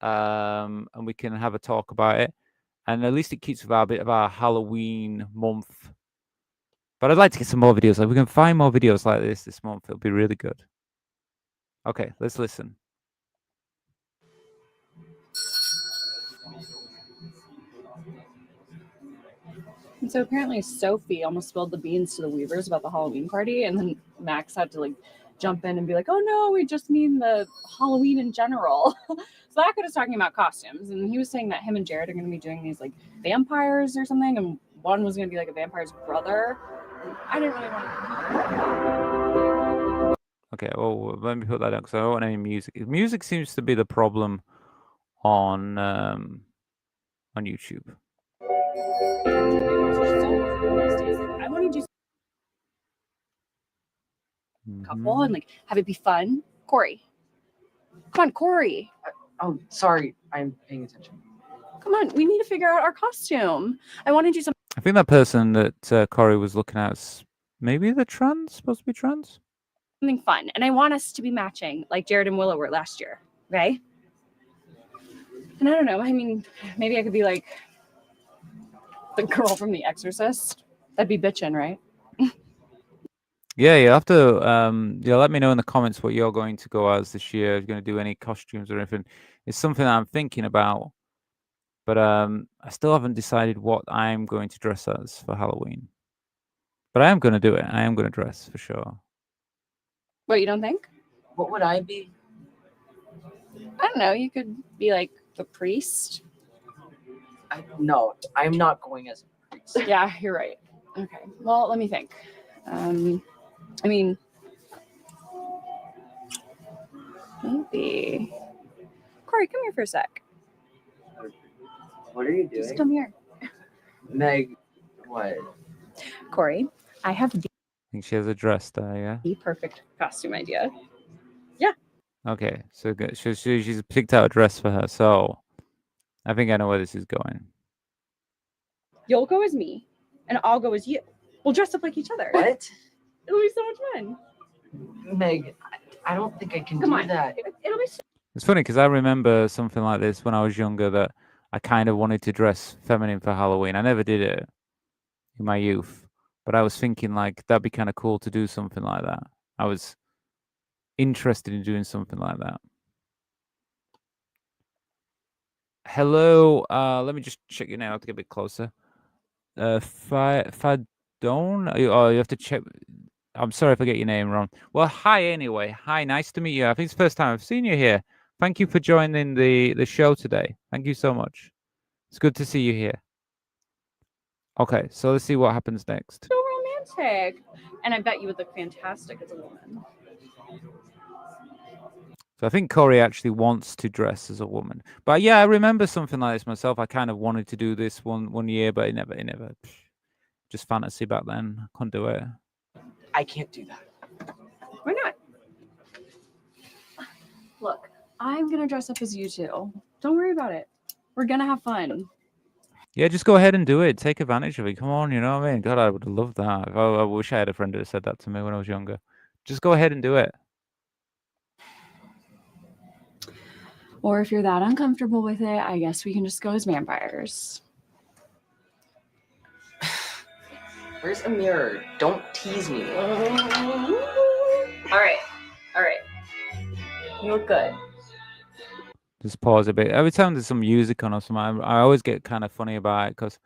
And we can have a talk about it. And at least it keeps with our bit of our Halloween month. But I'd like to get some more videos. Like, we can find more videos like this month. It'll be really good. Okay, let's listen. And so apparently Sophie almost spilled the beans to the Weavers about the Halloween party, and then Max had to like jump in and be like, "Oh no, we just mean the Halloween in general." So that was talking about costumes, and he was saying that him and Jared are going to be doing these like vampires or something, and one was going to be like a vampire's brother. I didn't really want to. Okay, well, let me put that down because I don't want any music. Music seems to be the problem on YouTube. I want to do couple and like have it be fun. Corey, come on, Corey. Oh, sorry, I'm paying attention. Come on, we need to figure out our costume. I want to do something. I think that person that Corey was looking at is maybe supposed to be trans. Something fun, and I want us to be matching like Jared and Willow were last year, okay? And I don't know. I mean, maybe I could be like the girl from The Exorcist. That'd be bitchin', right? Yeah, you have to. Let me know in the comments what you're going to go as this year. If you're going to do any costumes or anything. It's something that I'm thinking about, but I still haven't decided what I'm going to dress as for Halloween. But I am going to do it. I am going to dress for sure. What, you don't think? What would I be? I don't know. You could be like the priest. No, I'm not going as a priest. Yeah, you're right. Okay. Well, let me think. I mean, maybe. Corey, come here for a sec. What are you Just doing? come here. Meg, what? Corey, I have I think she has a dress there, yeah? the perfect costume idea. Okay, so good. She's picked out a dress for her, so I think I know where this is going. You'll go as me, and I'll go as you. We'll dress up like each other. What? It'll be so much fun. Meg, I don't think I can Come do on. that. It'll be so It's funny because I remember something like this when I was younger, that I kind of wanted to dress feminine for Halloween. I never did it in my youth, but I was thinking like that'd be kind of cool to do something like that. I was interested in doing something like that. Hello, let me just check your name. I have to get a bit closer. Fadone. Oh, you have to check. I'm sorry if I get your name wrong. Well, hi anyway. Hi, nice to meet you. I think it's the first time I've seen you here. Thank you for joining the show today. Thank you so much. It's good to see you here. Okay, so let's see what happens next. romantic. And I bet you would look fantastic as a woman. So I think Corey actually wants to dress as a woman. But yeah, I remember something like this myself. I kind of wanted to do this one year, but it never. Just fantasy back then. I couldn't do it. I can't do that. Why not? Look, I'm going to dress up as you two. Don't worry about it. We're going to have fun. Yeah, just go ahead and do it. Take advantage of it. Come on, you know what I mean? God, I would have loved that. I wish I had a friend who said that to me when I was younger. Just go ahead and do it. Or if you're that uncomfortable with it, I guess we can just go as vampires. Where's a mirror? Don't tease me. All right. You look good. Just pause a bit. Every time there's some music on or something, I always get kind of funny about it because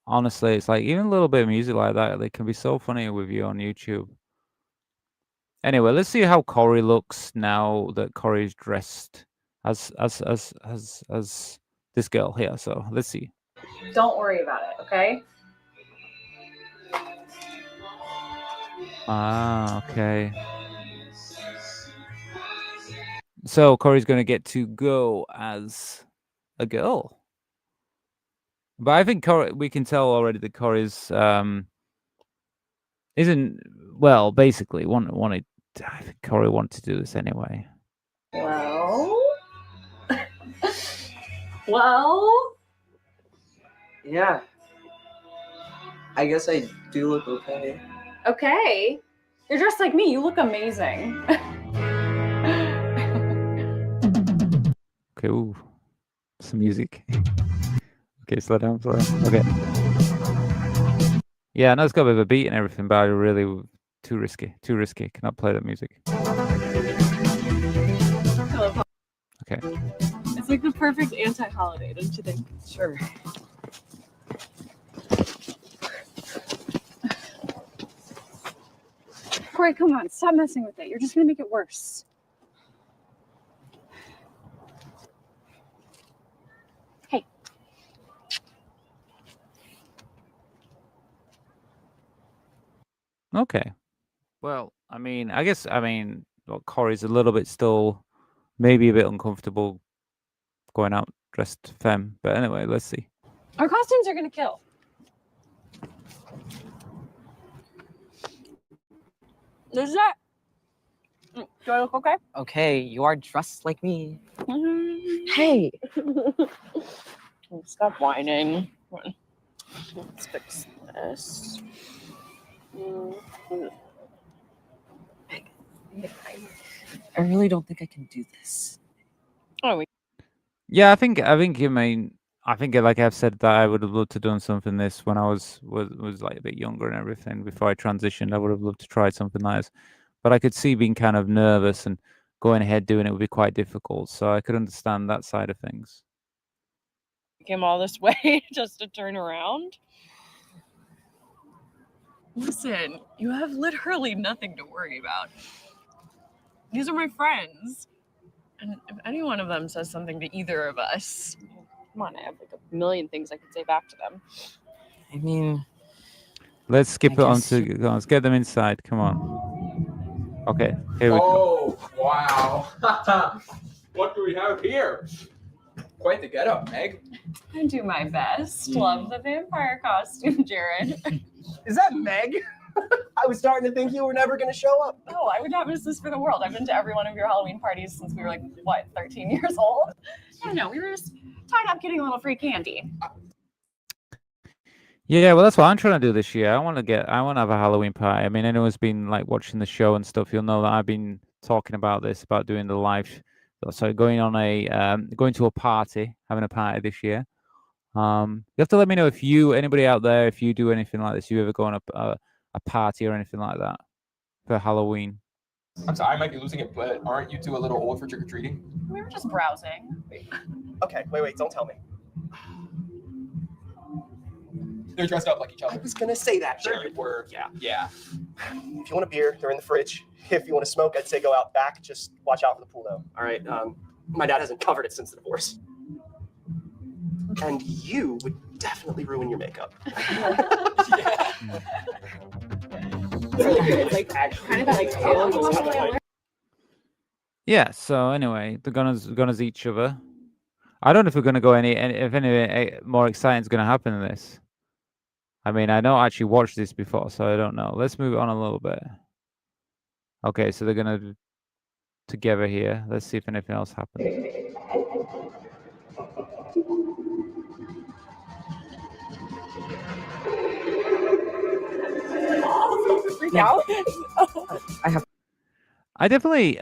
honestly, it's like even a little bit of music like that, they can be so funny with you on YouTube. Anyway, let's see how Corey looks now that Corey's dressed as this girl here. So let's see. Don't worry about it, okay? Ah, okay. So Corey's gonna get to go as a girl. But I think we can tell already that Corey's isn't well. Basically, wanted. I think Corey wanted to do this anyway. Well, well. Yeah. I guess I do look okay. Okay, you're dressed like me. You look amazing. Okay, ooh, some music. Okay, slow down, slow down. Okay. Yeah, I know it's got a bit of a beat and everything, but I really too risky. Too risky. Cannot play that music. Okay. It's like the perfect anti-holiday, don't you think? Sure. Corey, come on, stop messing with it. You're just gonna make it worse. Hey. Okay. Well, I guess, well, Corey's a little bit still, maybe a bit uncomfortable going out dressed femme. But anyway, let's see. Our costumes are gonna kill. Is that? Do I look okay? Okay, you are dressed like me. Hey. Stop whining. Let's fix this. I really don't think I can do this. Oh, Yeah, I think like I've said that I would have loved to done something this when I was like a bit younger and everything before I transitioned. I would have loved to try something like this, but I could see being kind of nervous and going ahead doing it would be quite difficult. So I could understand that side of things. Came all this way just to turn around. Listen, you have literally nothing to worry about. These are my friends. And if any one of them says something to either of us, come on, I have like a million things I could say back to them. I mean, Let's skip I it on guess to let's get them inside. Come on. Okay, here we go. Oh, wow. What do we have here? Quite the getup, Meg. I do my best. Love the vampire costume, Jared. Is that Meg? I was starting to think you were never going to show up. No, I would not miss this for the world. I've been to every one of your Halloween parties since we were like, what, 13 years old? I don't know. We were just tied up getting a little free candy. Yeah, well, that's what I'm trying to do this year. I want to have a Halloween party. I mean, anyone's been like watching the show and stuff, you'll know that I've been talking about this, about doing the live, so going to a party, having a party this year. You have to let me know if anybody out there, if you do anything like this, you ever go on a party or anything like that for Halloween. I'm sorry, I might be losing it, but aren't you two a little old for trick-or-treating? We were just browsing. Okay, wait, don't tell me. They're dressed up like each I other. was going to say that, Sure Jared. you were. Yeah. If you want a beer, they're in the fridge. If you want to smoke, I'd say go out back. Just watch out for the pool, though. All right. My dad hasn't covered it since the divorce. And you would definitely ruin your makeup. It's like kind of like tail. Yeah. So anyway, the gunners each other. I don't know if we're gonna go if any more exciting is gonna happen in this. I mean, I don't actually watched this before, so I don't know. Let's move on a little bit. Okay, so they're gonna together here. Let's see if anything else happens. Freak out. I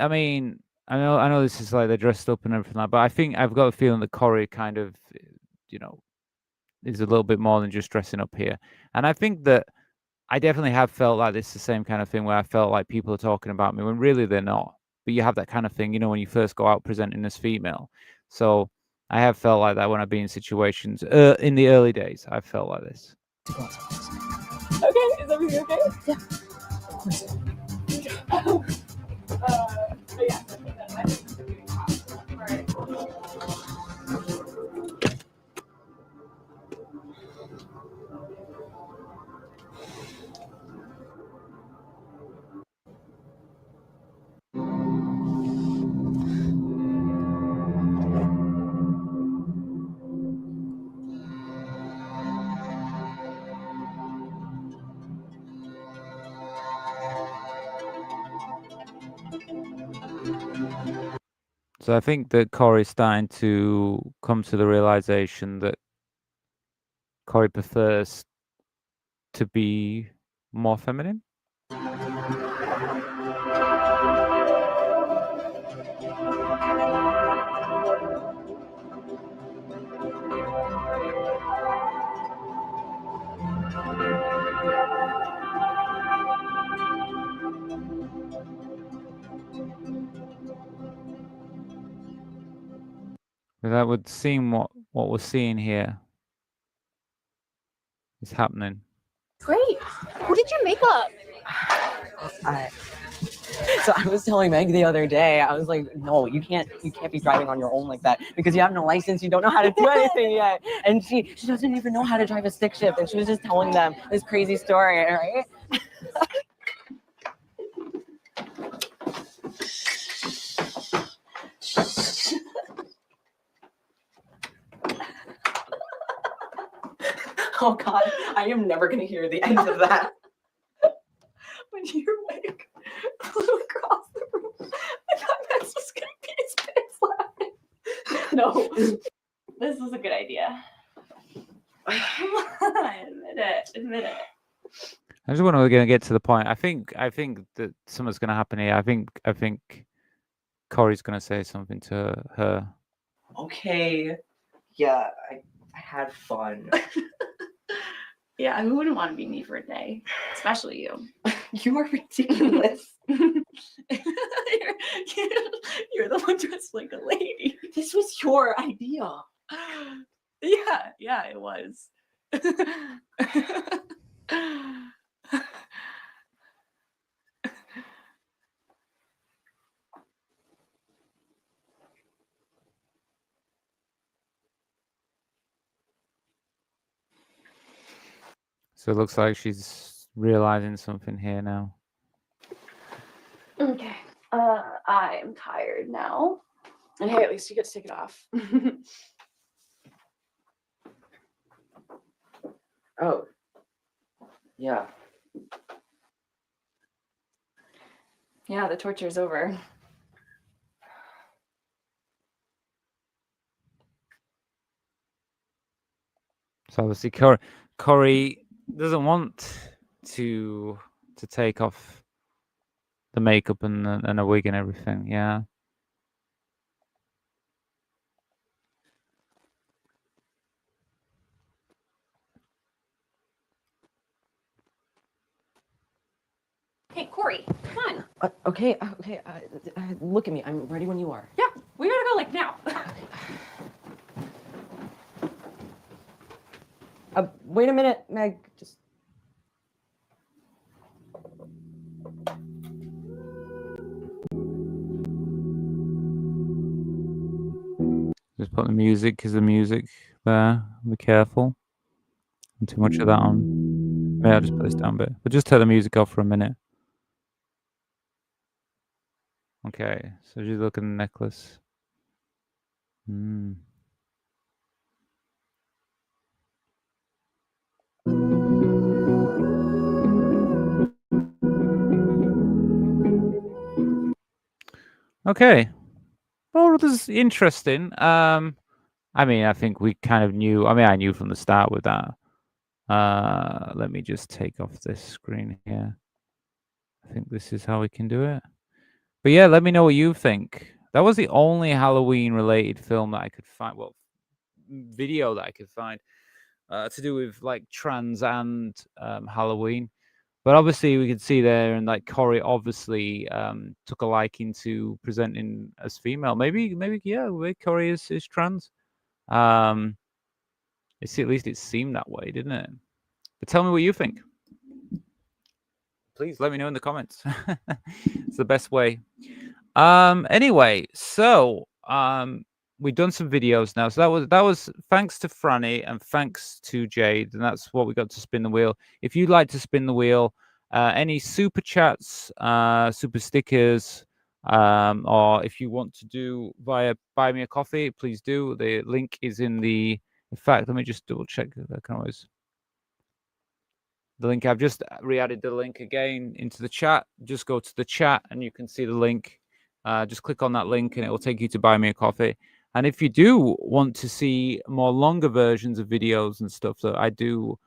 mean, I know this is like they're dressed up and everything like, but I think I've got a feeling that Corey kind of, is a little bit more than just dressing up here. And I think that I definitely have felt like this is the same kind of thing where I felt like people are talking about me when really they're not. but you have that kind of thing, you know, when you first go out presenting as female. So I have felt like that when I've been in situations in the early days. I felt like this. Okay, is everything okay? Yeah. Of course. Yeah. So I think that Corey's starting to come to the realization that Corey prefers to be more feminine. But that would seem what we're seeing here is happening. Great. Who did your makeup? So I was telling Meg the other day, I was like, no, you can't be driving on your own like that because you have no license, you don't know how to do anything yet. And she doesn't even know how to drive a stick shift, and she was just telling them this crazy story, right? Oh God, I am never gonna hear the end of that. When your wig flew across the room, I thought Max was gonna be his pants laughing. No. This is a good idea. Admit it. I just want to get to the point. I think that something's going to happen here. I think Corey's going to say something to her. Okay, yeah, I had fun. Yeah, who wouldn't want to be me for a day? Especially you. You are ridiculous. You're the one dressed like a lady. This was your idea. Yeah, it was. So it looks like she's realizing something here now. Okay. I am tired now. And hey, at least you get to take it off. Oh. Yeah. Yeah, the torture's over. So obviously Corey doesn't want to take off the makeup and a wig and everything. Yeah. Hey, Corey, come on. Okay. Look at me. I'm ready when you are. Yeah, we gotta go like now. Wait a minute, Meg. Just. Just put the music. Is the music there? Be careful. Not too much of that on. Maybe I'll just put this down a bit. But just turn the music off for a minute. Okay, so she's looking at the necklace. Okay. Well, this is interesting. I mean, I think we kind of knew. I mean, I knew from the start with that. Let me just take off this screen here. I think this is how we can do it. But yeah, let me know what you think. That was the only Halloween-related film that I could find. Well, video that I could find to do with like trans and Halloween. But obviously we could see there, and like Corey obviously took a liking to presenting as female. Maybe yeah, maybe Corey is trans. It's at least it seemed that way, didn't it? But tell me what you think. Please let me know in the comments. It's the best way. Anyway, so we've done some videos now. So that was thanks to Franny and thanks to Jade, and that's what we got to spin the wheel. If you'd like to spin the wheel, any super chats, super stickers, or if you want to do via Buy Me a Coffee, please do. The link is in the. In fact, let me just double check. I can always. The link, I've just re-added the link again into the chat. Just go to the chat and you can see the link. Just click on that link and it will take you to Buy Me a Coffee. And if you do want to see more longer versions of videos and stuff that I do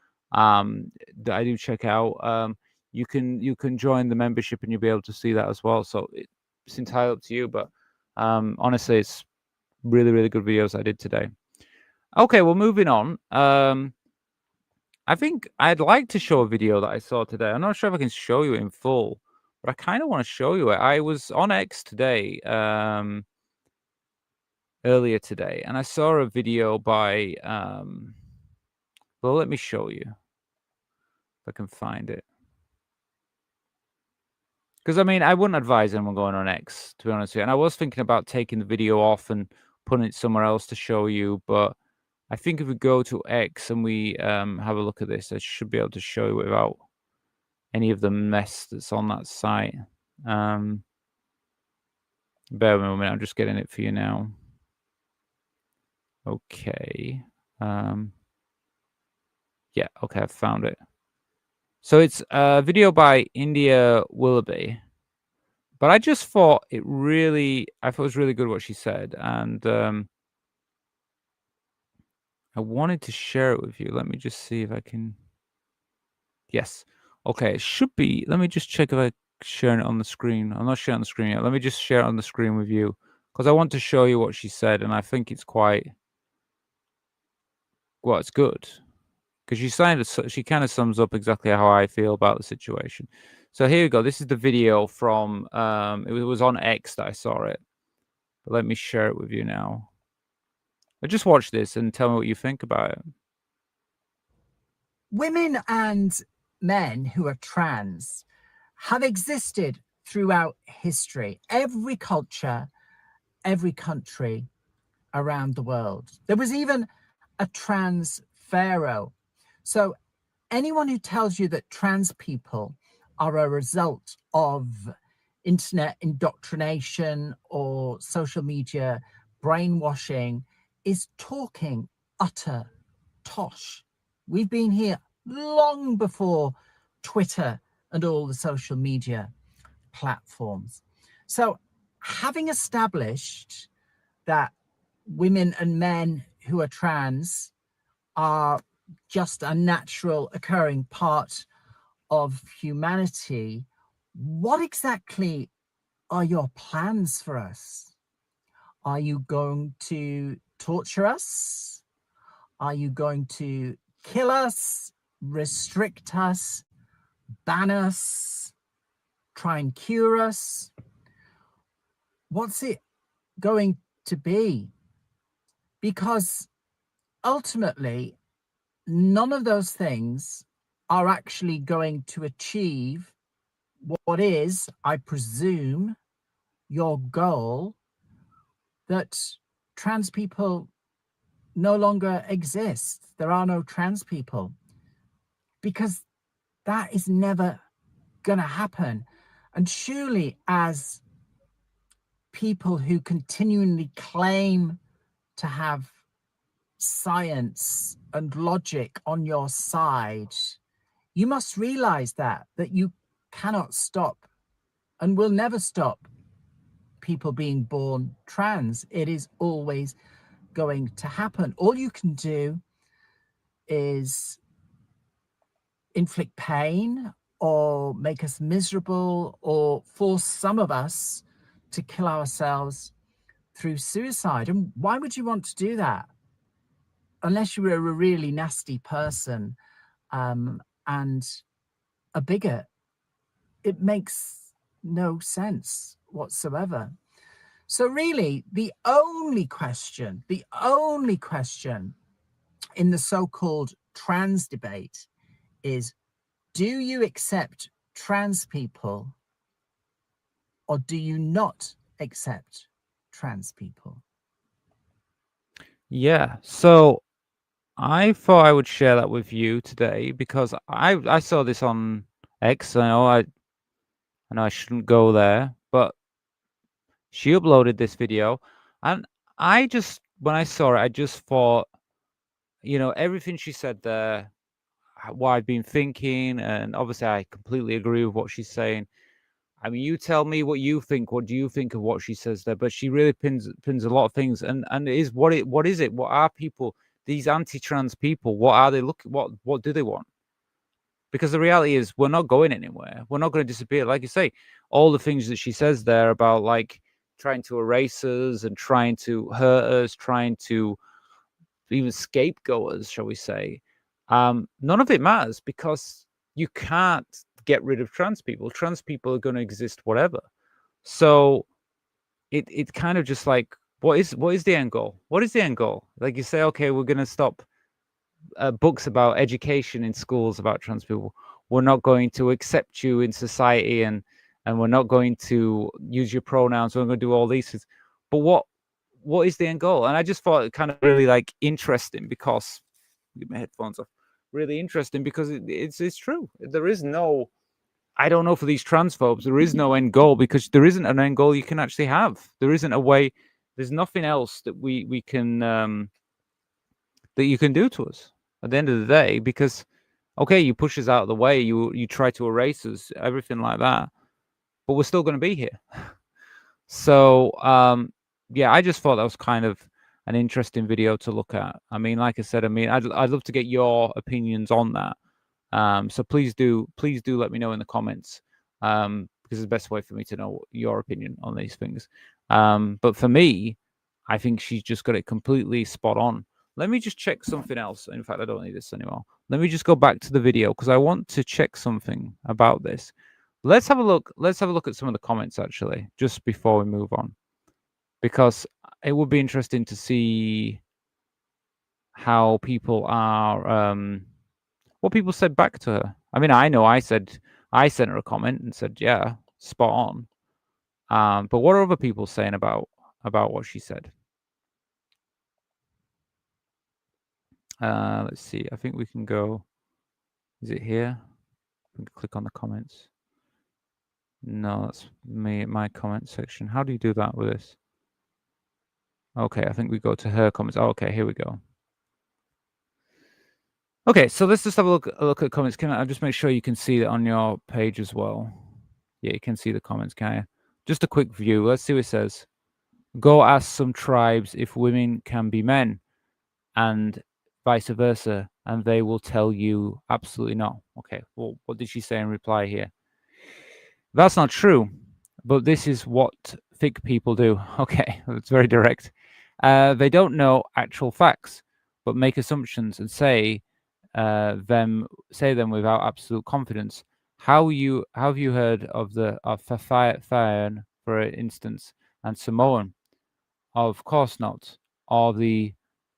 check out, you can join the membership and you'll be able to see that as well. So it's entirely up to you. But honestly, it's really, really good videos I did today. Okay, well, moving on. I think I'd like to show a video that I saw today. I'm not sure if I can show you in full, but I kind of want to show you it. I was on X today, earlier today, and I saw a video by, well, let me show you if I can find it. Because, I mean, I wouldn't advise anyone going on X, to be honest with you. And I was thinking about taking the video off and putting it somewhere else to show you, but I think if we go to X and we have a look at this, I should be able to show you without any of the mess that's on that site. Bear with me a minute, I'm just getting it for you now. Okay. Yeah, okay, I've found it. So it's a video by India Willoughby. But I just thought I thought it was really good what she said. And I wanted to share it with you. Let me just see if I can. Yes. Okay, it should be. Let me just check if I share it on the screen. I'm not sharing on the screen yet. Let me just share it on the screen with you because I want to show you what she said, and I think it's quite. Well, it's good because she kind of sums up exactly how I feel about the situation. So here we go. This is the video from. It was on X that I saw it. But let me share it with you now. Just watch this and tell me what you think about it. Women and men who are trans have existed throughout history. Every culture, every country around the world. There was even a trans pharaoh. So anyone who tells you that trans people are a result of internet indoctrination or social media brainwashing is talking utter tosh. We've been here long before Twitter and all the social media platforms. So having established that women and men who are trans are just a natural occurring part of humanity, what exactly are your plans for us? Are you going to torture us? Are you going to kill us, restrict us, ban us, try and cure us? What's it going to be? Because ultimately, none of those things are actually going to achieve what is, I presume, your goal, that trans people no longer exist. There are no trans people, because that is never going to happen. And surely, as people who continually claim to have science and logic on your side, you must realize that you cannot stop and will never stop people being born trans. It is always going to happen. All you can do is inflict pain or make us miserable or force some of us to kill ourselves through suicide. And why would you want to do that? Unless you were a really nasty person and a bigot. it makes no sense whatsoever. So really, the only question in the so-called trans debate is, do you accept trans people or do you not accept trans people? Yeah. So I thought I would share that with you today because I saw this on X. I know I shouldn't go there, but she uploaded this video, and I just when I saw it, I just thought, everything she said there, what I've been thinking, and obviously I completely agree with what she's saying. I mean, you tell me what you think. What do you think of what she says there? But she really pins a lot of things, and it is what is it? What are people? These anti-trans people? What are they looking? What do they want? Because the reality is, we're not going anywhere. We're not going to disappear. Like you say, all the things that she says there about like trying to erase us and trying to hurt us, trying to even scapegoat us, shall we say? None of it matters because you can't get rid of trans people. Trans people are going to exist, whatever. So it kind of just like, what is the end goal? What is the end goal? Like you say, okay, we're going to stop books about education in schools about trans people. We're not going to accept you in society, and we're not going to use your pronouns. We're going to do all these things. But what is the end goal? And I just thought it kind of really like interesting because get my headphones off. Really interesting because it's true. There is no, I don't know, for these transphobes, there is no end goal because there isn't an end goal you can actually have. There isn't a way. There's nothing else that we can that you can do to us at the end of the day, because okay, you push us out of the way, you try to erase us, everything like that, but we're still going to be here. So yeah, I just thought that was kind of an interesting video to look at. I mean, like I said, I'd love to get your opinions on that. So please do let me know in the comments, because it's the best way for me to know your opinion on these things. But for me, I think she's just got it completely spot on. Let me just check something else. In fact, I don't need this anymore. Let me just go back to the video because I want to check something about this. Let's have a look. Let's have a look at some of the comments actually, just before we move on, because it would be interesting to see how people are, what people said back to her. I mean, I know I sent her a comment and said, yeah, spot on. But what are other people saying about what she said? Let's see. I think we can go. Is it here? We can click on the comments. No, that's my comment section. How do you do that with this? Okay, I think we go to her comments. Oh, okay, here we go. Okay, so let's just have a look at comments. Can I just make sure you can see it on your page as well? Yeah, you can see the comments, can you? Just a quick view. Let's see what it says. Go ask some tribes if women can be men, and vice versa, and they will tell you absolutely not. Okay, well, what did she say in reply here? That's not true, but this is what thick people do. Okay, it's very direct. They don't know actual facts, but make assumptions and say them without absolute confidence. How have you heard of the Fafayan, for instance, and Samoan? Of course not. Or the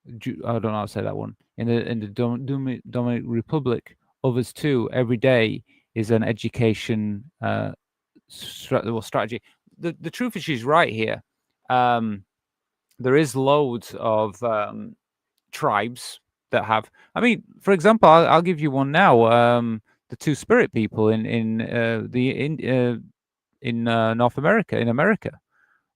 I don't know how to say that one. In the Dominican Republic, others too. Every day is an education strategy. The truth is, she's right here. There is loads of tribes that have. I mean, for example, I'll give you one now. The Two Spirit people in North America, in America,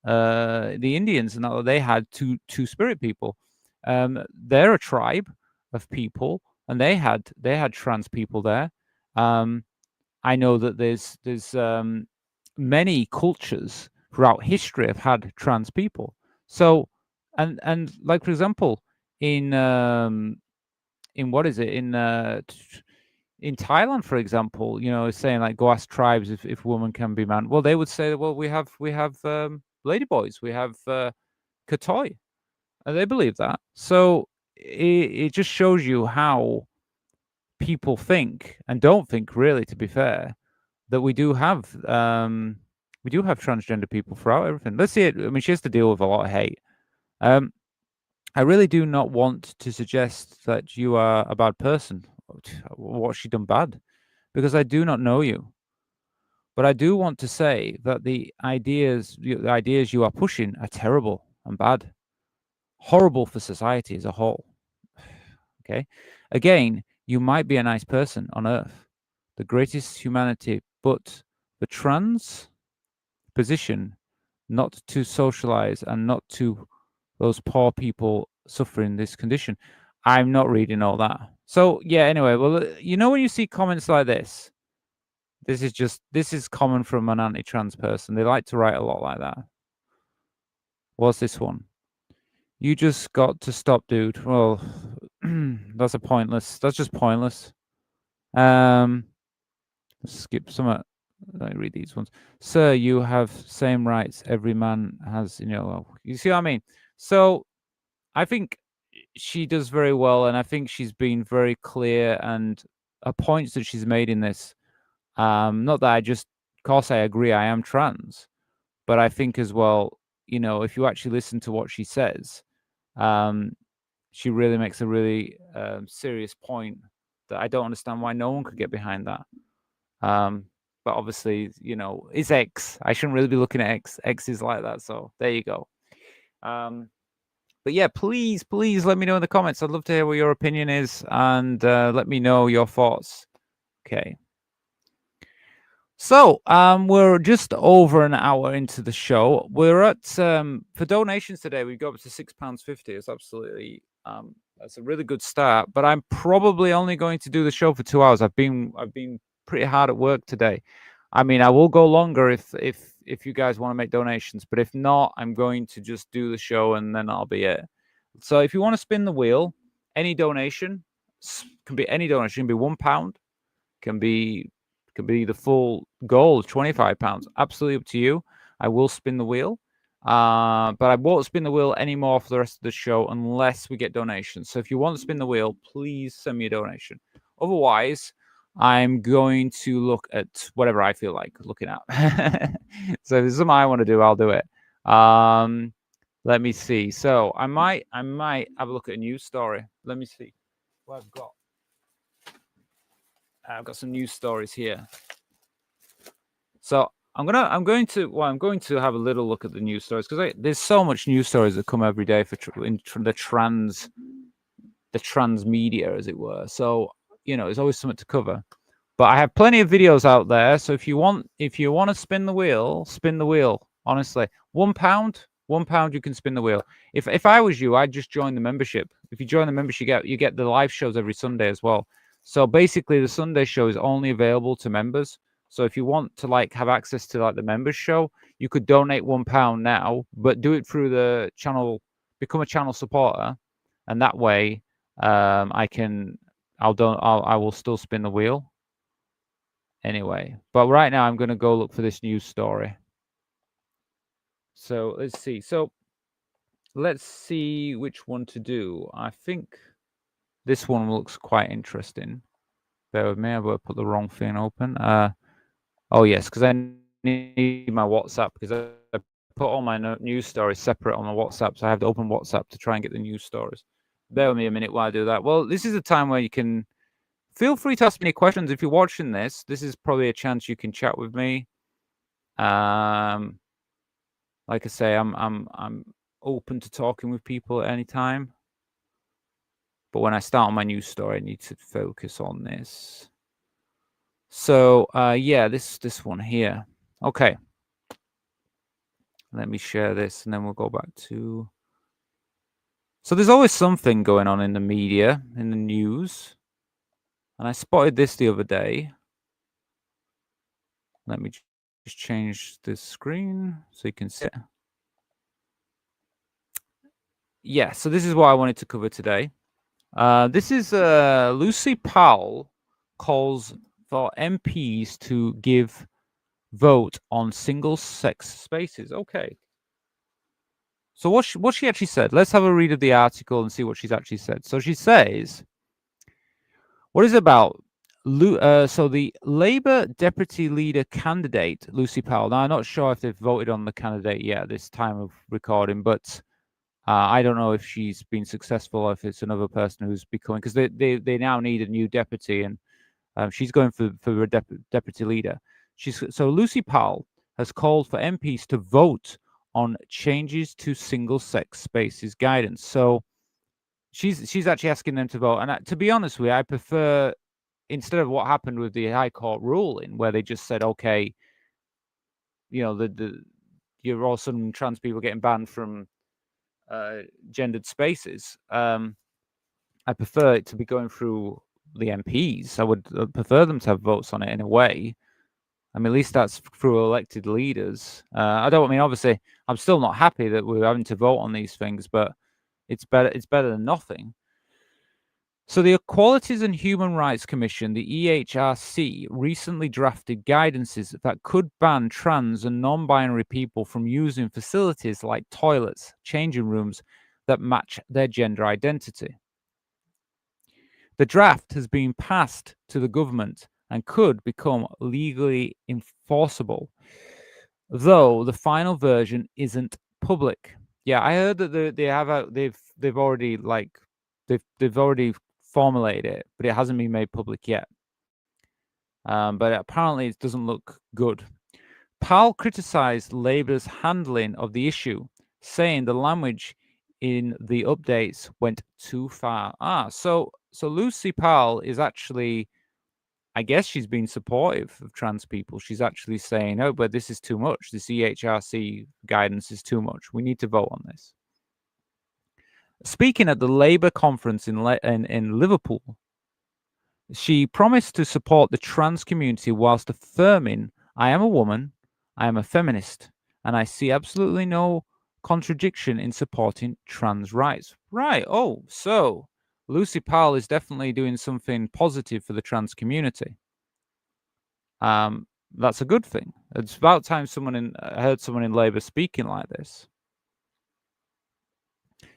the Indians, and they had two Spirit people. They're a tribe of people, and they had trans people there. I know that there's many cultures throughout history have had trans people. So, and like for example, in what is it in Thailand, for example, saying like go ask tribes if women can be man. Well, they would say, well, we have ladyboys, we have Katoi, and they believe that. So it just shows you how people think and don't think, really, to be fair. that we do have transgender people throughout everything. Let's see it. I mean, she has to deal with a lot of hate. I really do not want to suggest that you are a bad person. What's she done bad? Because I do not know you. But I do want to say that the ideas you are pushing are terrible and bad, horrible for society as a whole. Okay, again, you might be a nice person on Earth, the greatest humanity, but the trans position, not to socialize and not to those poor people suffering this condition. I'm not reading all that. So yeah, anyway, well, you know, when you see comments like this is common from an anti-trans person. They like to write a lot like that. What's this one? You just got to stop, dude. Well, that's just pointless. Let's skip some. Let me read these ones. Sir, you have same rights every man has in your. You see what I mean? So I think she does very well, and I think she's been very clear, and her points that she's made in this. Not that of course I agree, I am trans, but I think as well, you know, if you actually listen to what she says, she really makes a really serious point that I don't understand why no one could get behind that. But obviously, you know, it's X. I shouldn't really be looking at X. X is like that. So there you go. But yeah, please let me know in the comments. I'd love to hear what your opinion is, and let me know your thoughts. Okay. So we're just over an hour into the show. We're at for donations today, we go up to £6.50. It's absolutely that's a really good start. But I'm probably only going to do the show for 2 hours. I've been pretty hard at work today. I mean, I will go longer if you guys want to make donations, but if not, I'm going to just do the show and then I'll be it. So if you want to spin the wheel, any donation can be any donation. Can be £1, can be the full goal, £25. Absolutely up to you. I will spin the wheel, but I won't spin the wheel anymore for the rest of the show unless we get donations. So if you want to spin the wheel, please send me a donation. Otherwise, I'm going to look at whatever I feel like looking at. So if there's something I want to do, I'll do it. Let me see. So I might have a look at a news story. Let me see what I've got. I've got some news stories here. So I'm going to have a little look at the news stories because there's so much news stories that come every day for the trans media, as it were. So you know, there's always something to cover. But I have plenty of videos out there. So if you want to spin the wheel. Honestly, £1, you can spin the wheel. If I was you, I'd just join the membership. If you join the membership, you get the live shows every Sunday as well. So basically, the Sunday show is only available to members. So if you want to have access to the members show, you could donate £1 now, but do it through the channel, become a channel supporter, and that way, I will still spin the wheel. Anyway, but right now I'm going to go look for this news story. So let's see. So let's see which one to do. I think this one looks quite interesting. Bear with me. I've put the wrong thing open. Oh yes, because I need my WhatsApp because I put all my news stories separate on my WhatsApp, so I have to open WhatsApp to try and get the news stories. Bear with me a minute while I do that. Well, this is a time where you can feel free to ask me questions. If you're watching this, this is probably a chance you can chat with me. Like I say, I'm open to talking with people at any time. But when I start on my news story, I need to focus on this. So yeah, this one here. Okay. Let me share this and then we'll go back to. So there's always something going on in the media, in the news. And I spotted this the other day. Let me just change this screen so you can see it. Yeah, so this is what I wanted to cover today. This is Lucy Powell calls for MPs to give vote on single-sex spaces. Okay. So what she actually said, let's have a read of the article and see what she's actually said. So she says, what is it about? So the Labour deputy leader candidate, Lucy Powell. Now, I'm not sure if they've voted on the candidate yet at this time of recording, but I don't know if she's been successful or if it's another person who's becoming, because they now need a new deputy, and she's going for a deputy leader. So Lucy Powell has called for MPs to vote on changes to single-sex spaces guidance. So she's actually asking them to vote. And to be honest with you, I prefer, instead of what happened with the High Court ruling, where they just said, okay, you know, you're all of a sudden trans people getting banned from gendered spaces. I prefer it to be going through the MPs. I would prefer them to have votes on it in a way. I mean, at least that's through elected leaders. I mean, obviously, I'm still not happy that we're having to vote on these things, but it's better than nothing. So the Equalities and Human Rights Commission, the EHRC, recently drafted guidances that could ban trans and non-binary people from using facilities like toilets, changing rooms that match their gender identity. The draft has been passed to the government and could become legally enforceable, though the final version isn't public. Yeah, I heard that they've already formulated it, but it hasn't been made public yet. But apparently it doesn't look good. Powell criticized Labour's handling of the issue, saying the language in the updates went too far. So Lucy Powell is actually, I guess she's been supportive of trans people. She's actually saying, oh, but this is too much. This EHRC guidance is too much. We need to vote on this. Speaking at the Labour conference in Liverpool, she promised to support the trans community whilst affirming, I am a woman, I am a feminist, and I see absolutely no contradiction in supporting trans rights. Right. Oh, so Lucy Powell is definitely doing something positive for the trans community. That's a good thing. It's about time I heard someone in Labour speaking like this.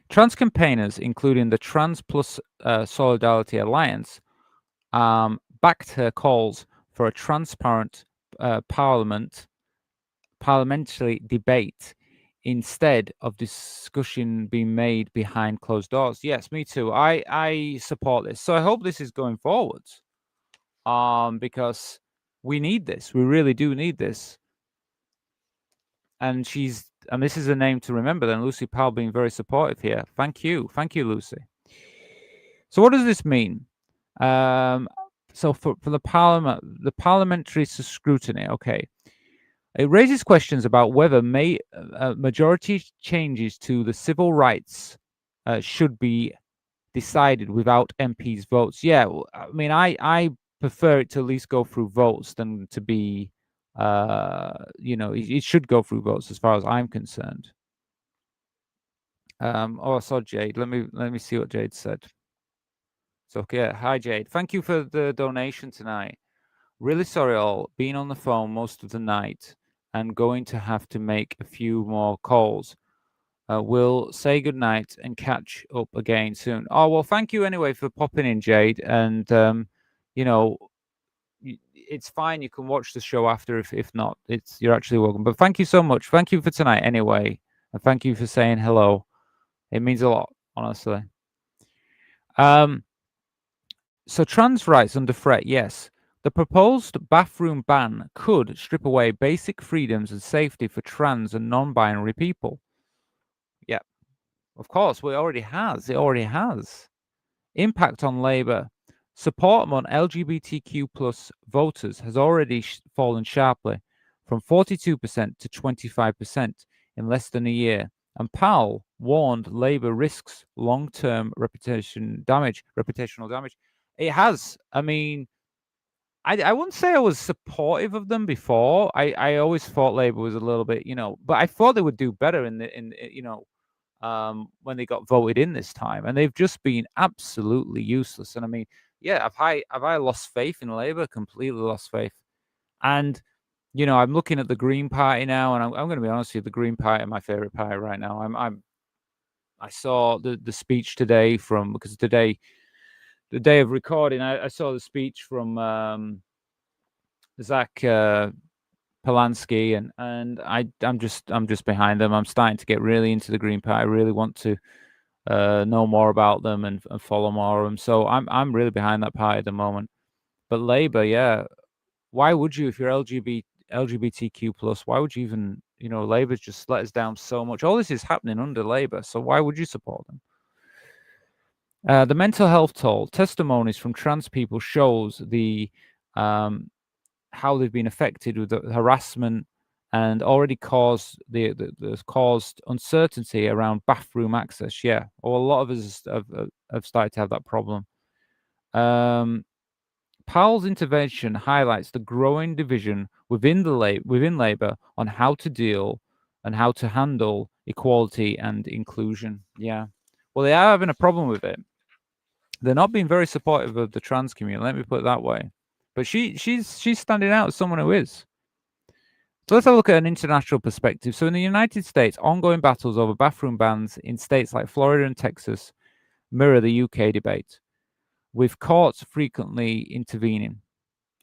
Trans campaigners, including the Trans Plus Solidarity Alliance, backed her calls for a transparent parliamentary debate instead of discussion being made behind closed doors. Yes, me too. I support this. So I hope this is going forwards, because we need this. We really do need this. And this is a name to remember then, Lucy Powell being very supportive here. Thank you, Lucy. So what does this mean? So for the parliamentary scrutiny, okay, it raises questions about whether majority changes to the civil rights should be decided without MPs' votes. Yeah, I mean, I prefer it to at least go through votes than to be, it should go through votes as far as I'm concerned. Oh, I saw Jade. Let me see what Jade said. So okay, hi Jade. Thank you for the donation tonight. Really sorry all, been on the phone most of the night and going to have to make a few more calls. We'll say goodnight and catch up again soon. Oh, well, thank you anyway for popping in, Jade. And, it's fine. You can watch the show after. If not, you're actually welcome. But thank you so much. Thank you for tonight anyway. And thank you for saying hello. It means a lot, honestly. So trans rights under threat, yes. The proposed bathroom ban could strip away basic freedoms and safety for trans and non-binary people. Yeah, of course, it already has. It already has. Impact on Labour. Support among LGBTQ plus voters has already fallen sharply from 42% to 25% in less than a year. And Powell warned Labour risks long-term reputational damage. It has. I mean, I wouldn't say I was supportive of them before. I always thought Labour was a little bit, but I thought they would do better when they got voted in this time, and they've just been absolutely useless. And I mean, yeah, have I lost faith in Labour? Completely lost faith. And I'm looking at the Green Party now, and I'm going to be honest with you, the Green Party are my favorite party right now. I saw the speech today because today the day of recording, I saw the speech from Zach Polanski, and I'm just behind them. I'm starting to get really into the Green Party. I really want to know more about them and follow more of them. So I'm really behind that party at the moment. But Labour, yeah, why would you, if you're LGBTQ plus? Why would you even, Labour's just let us down so much. All this is happening under Labour, so why would you support them? The mental health toll, testimonies from trans people shows the how they've been affected with the harassment and already caused caused uncertainty around bathroom access. Yeah, or a lot of us have started to have that problem. Powell's intervention highlights the growing division within Labour on how to deal and how to handle equality and inclusion. Yeah, well, they are having a problem with it. They're not being very supportive of the trans community. Let me put it that way. But she's standing out as someone who is. So let's have a look at an international perspective. So in the United States, ongoing battles over bathroom bans in states like Florida and Texas mirror the UK debate, with courts frequently intervening.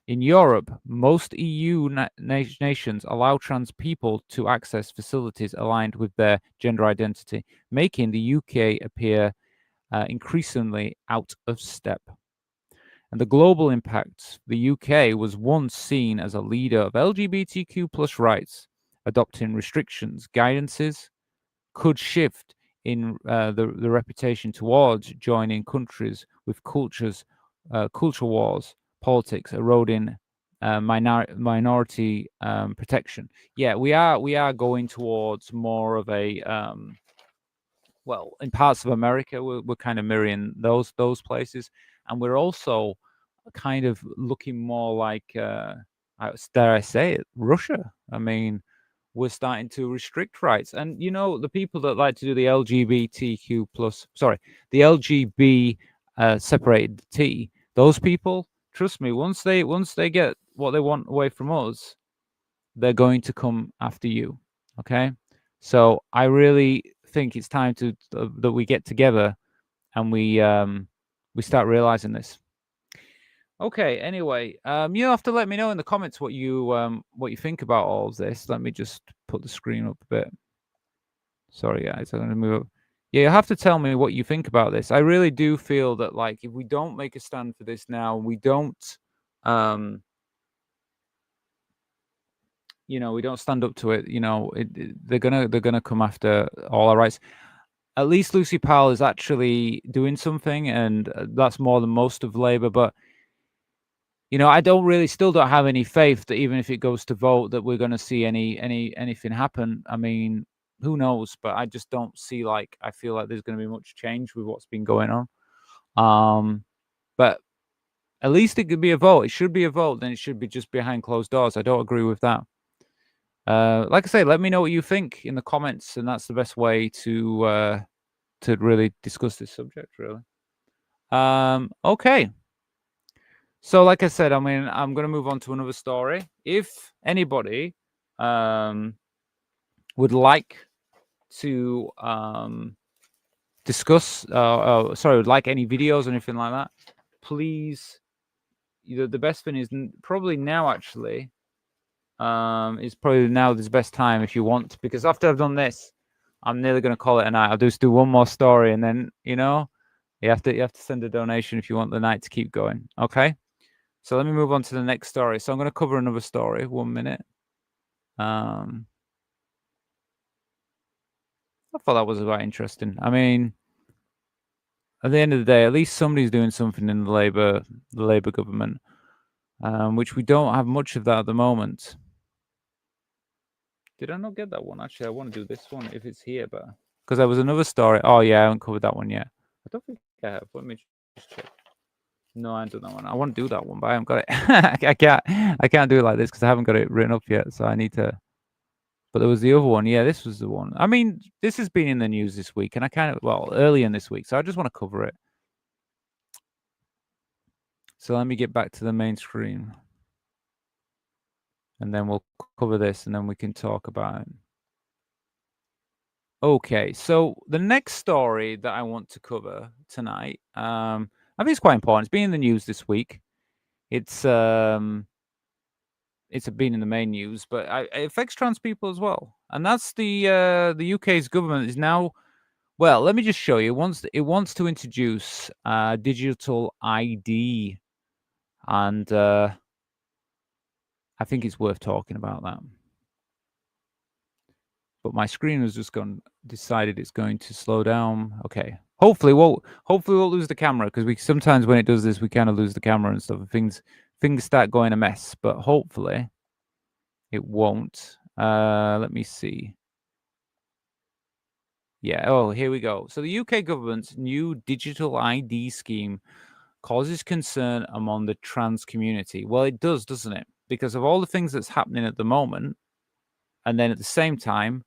In Europe, most EU nations allow trans people to access facilities aligned with their gender identity, making the UK appear increasingly out of step. And the global impact, the UK was once seen as a leader of LGBTQ plus rights. Adopting restrictions, guidances could shift in the reputation towards joining countries with culture wars, politics, eroding minority protection. Yeah, we are going towards more of a well, in parts of America, we're kind of mirroring those places, and we're also kind of looking more like, dare I say it, Russia. I mean, we're starting to restrict rights, and the people that like to do the LGBTQ plus, sorry, the LGB separated T, those people, trust me, once they get what they want away from us, they're going to come after you. Okay, so I really think it's time that we get together and we start realizing this. Okay, anyway, you have to let me know in the comments what you think about all of this. Let me just put the screen up a bit. Sorry guys, I'm gonna move up. Yeah, you have to tell me what you think about this. I really do feel that, like, if we don't make a stand for this now, we don't we don't stand up to it, they're gonna come after all our rights. At least Lucy Powell is actually doing something, and that's more than most of Labour. But I still don't have any faith that even if it goes to vote, that we're going to see anything happen. I mean, who knows? But I just don't see, like, I feel like there's going to be much change with what's been going on. But at least it could be a vote. It should be a vote. Then it should be just behind closed doors. I don't agree with that. Like I say, let me know what you think in the comments, and that's the best way to really discuss this subject, really. Okay. So, like I said, I mean, I'm going to move on to another story. If anybody would like to discuss, would like any videos or anything like that, please. The best thing is probably now, actually. Is probably now the best time if you want, because after I've done this, I'm nearly going to call it a night. I'll just do one more story, and then you have to send a donation if you want the night to keep going. Okay, so let me move on to the next story. So I'm going to cover another story. 1 minute. I thought that was quite interesting. I mean, at the end of the day, at least somebody's doing something in the Labour government, which we don't have much of that at the moment. Did I not get that one? Actually, I want to do this one if it's here, but because there was another story. Oh yeah, I haven't covered that one yet. I don't think I have. Let me just check. No, I haven't done that one. I want to do that one, but I haven't got it. I can't do it like this because I haven't got it written up yet. So I need to. But there was the other one. Yeah, this was the one. I mean, this has been in the news this week, and I kind of early in this week, so I just want to cover it. So let me get back to the main screen. And then we'll cover this, and then we can talk about it. Okay, so the next story that I want to cover tonight, I think it's quite important. It's been in the news this week. It's been in the main news, but it affects trans people as well. And that's the UK's government is now. Well, let me just show you. It wants to introduce digital ID, and I think it's worth talking about that. But my screen has just decided it's going to slow down. Okay. Hopefully we'll lose the camera, because sometimes when it does this, we kind of lose the camera and stuff. Things start going a mess, but hopefully it won't. Let me see. Yeah. Oh, here we go. So the UK government's new digital ID scheme causes concern among the trans community. Well, it does, doesn't it? Because of all the things that's happening at the moment, and then at the same time,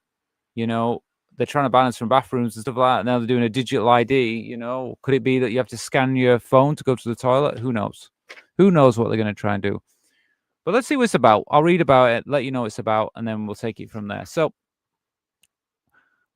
you know, they're trying to ban us from bathrooms and stuff like that. Now they're doing a digital ID. You know, could it be that you have to scan your phone to go to the toilet? Who knows? Who knows what they're going to try and do? But let's see what it's about. I'll read about it, let you know what it's about, and then we'll take it from there. So,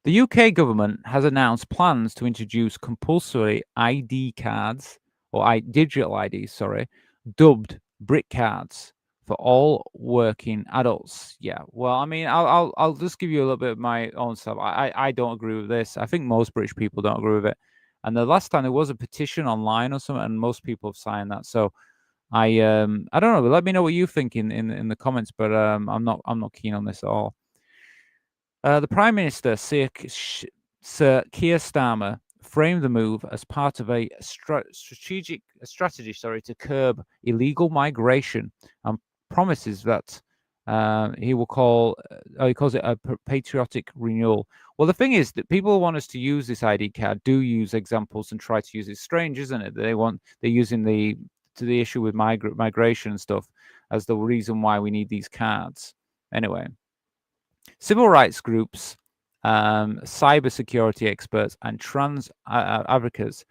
the UK government has announced plans to introduce compulsory ID cards, or digital IDs, sorry, dubbed brick cards, for all working adults. Yeah, well, I mean, I'll just give you a little bit of my own stuff. I don't agree with this. I think most British people don't agree with it. And the last time there was a petition online or something, and most people have signed that. So I don't know. Let me know what you think in the comments. But I'm not keen on this at all. The Prime Minister, Sir Keir Starmer, framed the move as part of a strategy to curb illegal migration, and promises that he calls it a patriotic renewal. Well, the thing is that people want us to use this ID card, do use examples and try to use it. Strange, isn't it? They're using the issue with migration and stuff as the reason why we need these cards. Anyway, civil rights groups, cybersecurity experts, and trans advocates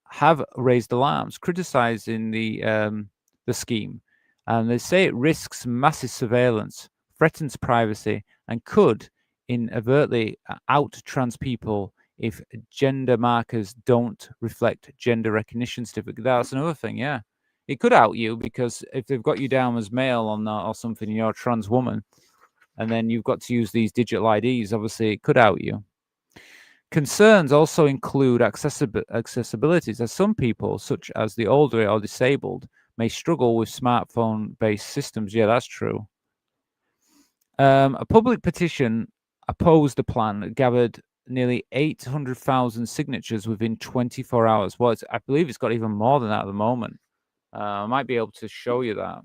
have raised alarms, criticizing the scheme, and they say it risks massive surveillance, threatens privacy, and could inadvertently out trans people if gender markers don't reflect gender recognition certificate. That's another thing, yeah. It could out you, because if they've got you down as male or something, and you're a trans woman, and then you've got to use these digital IDs, obviously it could out you. Concerns also include accessibilities, as some people, such as the older or disabled, may struggle with smartphone-based systems. Yeah, that's true. A public petition opposed the plan that gathered nearly 800,000 signatures within 24 hours. Well, I believe it's got even more than that at the moment. I might be able to show you that.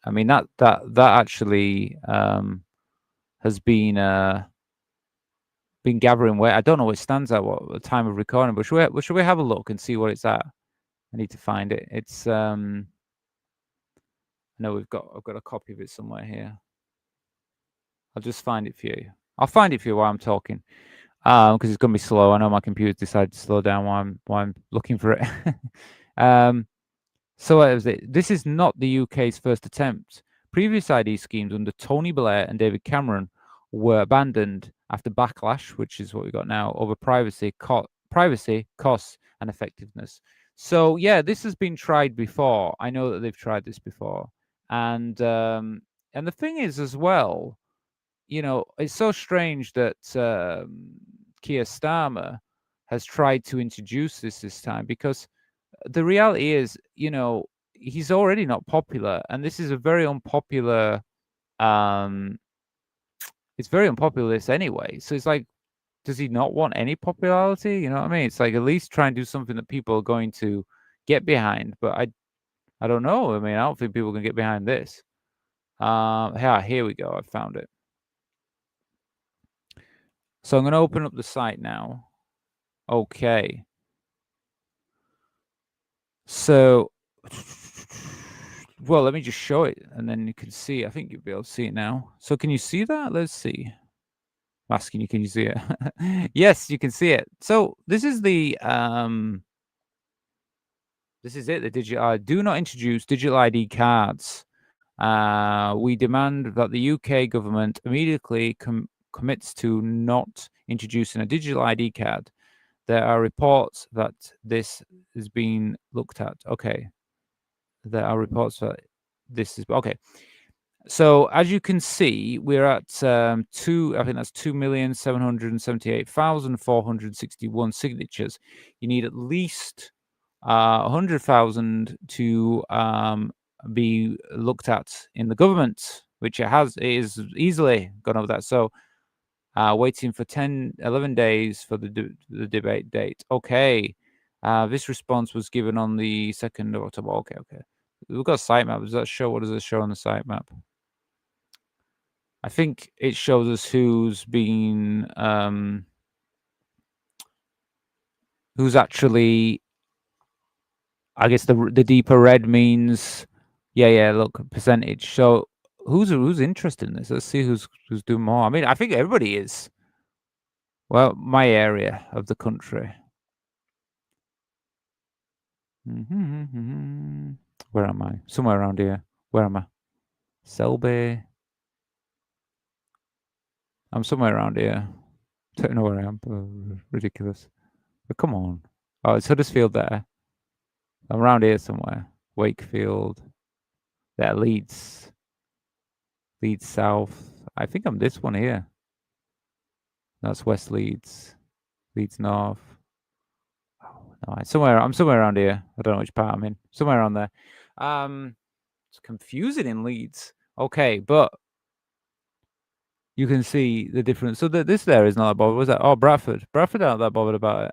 I mean, that actually has been gathering weight. I don't know what it stands at, what the time of recording, but should we have a look and see what it's at? I need to find it. It's I know I've got a copy of it somewhere here. I'll just find it for you. I'll find it for you while I'm talking, because it's going to be slow. I know my computer's decided to slow down while I'm looking for it. So what is it? This is not the UK's first attempt. Previous ID schemes under Tony Blair and David Cameron were abandoned after backlash, which is what we got now, over privacy, costs, and effectiveness. So yeah, this has been tried before. I know that they've tried this before, and the thing is as well, you know, it's so strange that Keir Starmer has tried to introduce this time, because the reality is, you know, he's already not popular, and this is a very unpopular. It's very unpopular this anyway. So it's like, does he not want any popularity? You know what I mean? It's like, at least try and do something that people are going to get behind. But I don't know. I mean, I don't think people can get behind this. Yeah, here we go. I found it. So I'm going to open up the site now. Okay. So, well, let me just show it, and then you can see. I think you'll be able to see it now. So can you see that? Let's see. I'm asking you, can you see it? Yes, you can see it. So this is the the digital. Do not introduce digital ID cards. We demand that the UK government immediately commits to not introducing a digital ID card there are reports that this is being looked at. Okay. There are reports that this is okay. So as you can see, we're at I think that's 2,778,461 signatures. You need at least 100,000 to be looked at in the government, which it is easily gone over that. So waiting for 11 days for the debate date. Okay. This response was given on the 2nd of October. Okay. We've got a sitemap. Does that show? What does it show on the sitemap? I think it shows us who's been who's actually. I guess the deeper red means, yeah. Look, percentage. So who's interested in this? Let's see who's doing more. I mean, I think everybody is. Well, my area of the country. Where am I? Somewhere around here. Where am I? Selby. I'm somewhere around here. Don't know where I am. Ridiculous. But come on. Oh, it's Huddersfield there. I'm around here somewhere. Wakefield. There, Leeds. Leeds South. I think I'm this one here. That's West Leeds. Leeds North. Oh, no, I'm somewhere around here. I don't know which part I'm in. Somewhere around there. It's confusing in Leeds. Okay, but you can see the difference. So this there is not that bothered. Was that? Oh, Bradford. Bradford aren't that bothered about it.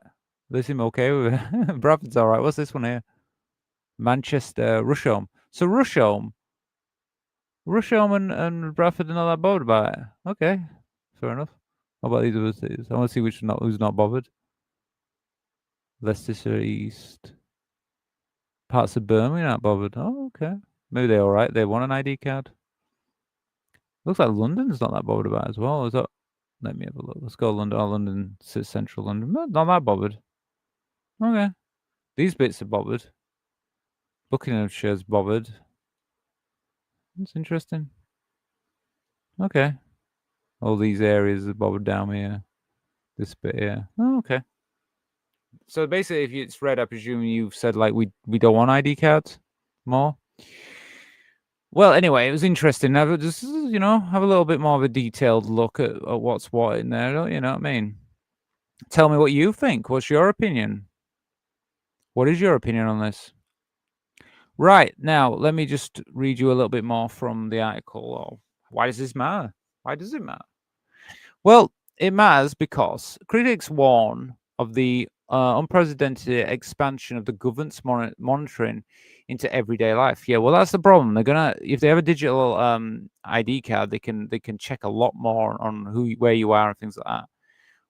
They seem okay with it. Bradford's all right. What's this one here? Manchester, Rusholme. So Rusholme and Bradford are not that bothered about it. Okay, fair enough. How about these other cities? I want to see who's not bothered. Leicestershire East. Parts of Birmingham aren't bothered. Oh, okay. Maybe they're all right. They want an ID card. Looks like London's not that bothered about it as well. Is that? Let me have a look. Let's go London. Oh, London, central London. Not that bothered. Okay. These bits are bothered. Buckinghamshire's bothered. That's interesting. Okay. All these areas are bothered down here. This bit here. Oh, okay. So basically, if it's red, I presume you've said like we don't want ID cards more. Well, anyway, it was interesting. Now, just have a little bit more of a detailed look at what's what in there. You know what I mean? Tell me what you think. What's your opinion? What is your opinion on this? Right, now, let me just read you a little bit more from the article. Why does this matter? Why does it matter? Well, it matters because critics warn of the unprecedented expansion of the government's monitoring into everyday life. Yeah, well, that's the problem. They're gonna, if they have a digital ID card, they can check a lot more on where you are and things like that.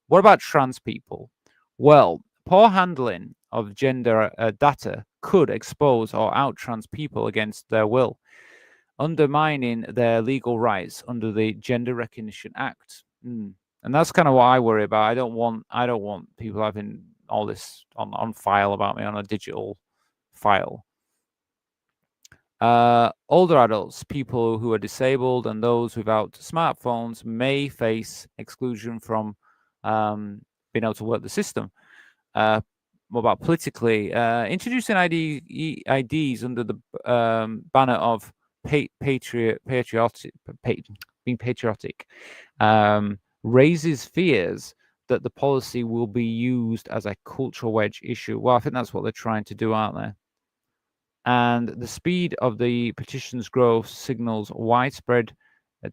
What about trans people? Well, poor handling of gender data could expose or out trans people against their will, undermining their legal rights under the Gender Recognition Act. And that's kind of what I worry about. I don't want people having all this on file about me on a digital file. Older adults, people who are disabled, and those without smartphones may face exclusion from being able to work the system. What about politically? Introducing IDs under the banner of being patriotic raises fears that the policy will be used as a cultural wedge issue. Well, I think that's what they're trying to do, aren't they? And the speed of the petition's growth signals widespread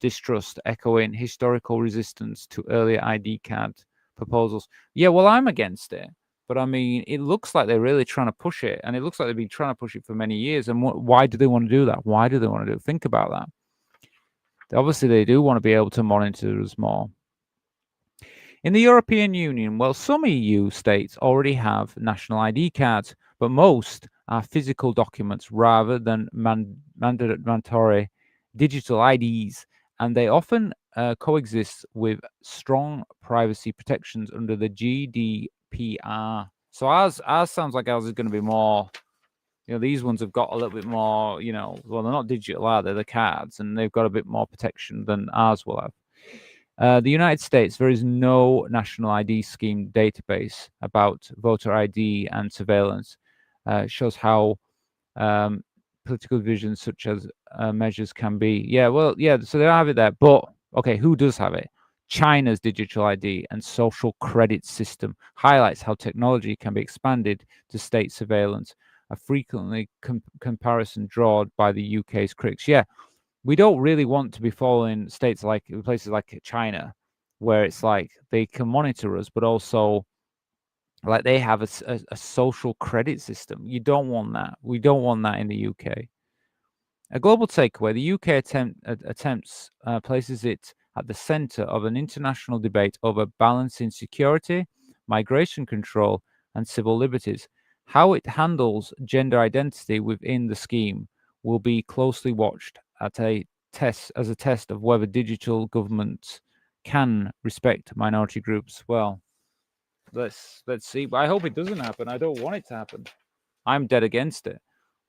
distrust, echoing historical resistance to earlier ID card proposals. Yeah, well, I'm against it. But I mean, it looks like they're really trying to push it. And it looks like they've been trying to push it for many years. And why do they want to do that? Why do they want to do it? Think about that. Obviously, they do want to be able to monitor us more. In the European Union, well, some EU states already have national ID cards, but most are physical documents rather than mandatory digital IDs, and they often coexist with strong privacy protections under the GDPR. So ours sounds like ours is going to be more, these ones have got a little bit more, well, they're not digital, are they? The cards, and they've got a bit more protection than ours will have. The United States, there is no national ID scheme database about voter ID and surveillance. It shows how political divisions such as measures can be. Yeah, well, yeah, so they don't have it there. But, okay, who does have it? China's digital ID and social credit system highlights how technology can be expanded to state surveillance, a frequently comparison drawn by the UK's critics. Yeah, we don't really want to be following states like places like China, where it's like they can monitor us, but also like they have a social credit system. You don't want that. We don't want that in the UK. A global takeaway: the UK attempts places it at the center of an international debate over balancing security, migration control, and civil liberties. How it handles gender identity within the scheme will be closely watched as a test of whether digital governments can respect minority groups. Well, let's see. But I hope it doesn't happen. I don't want it to happen. I'm dead against it.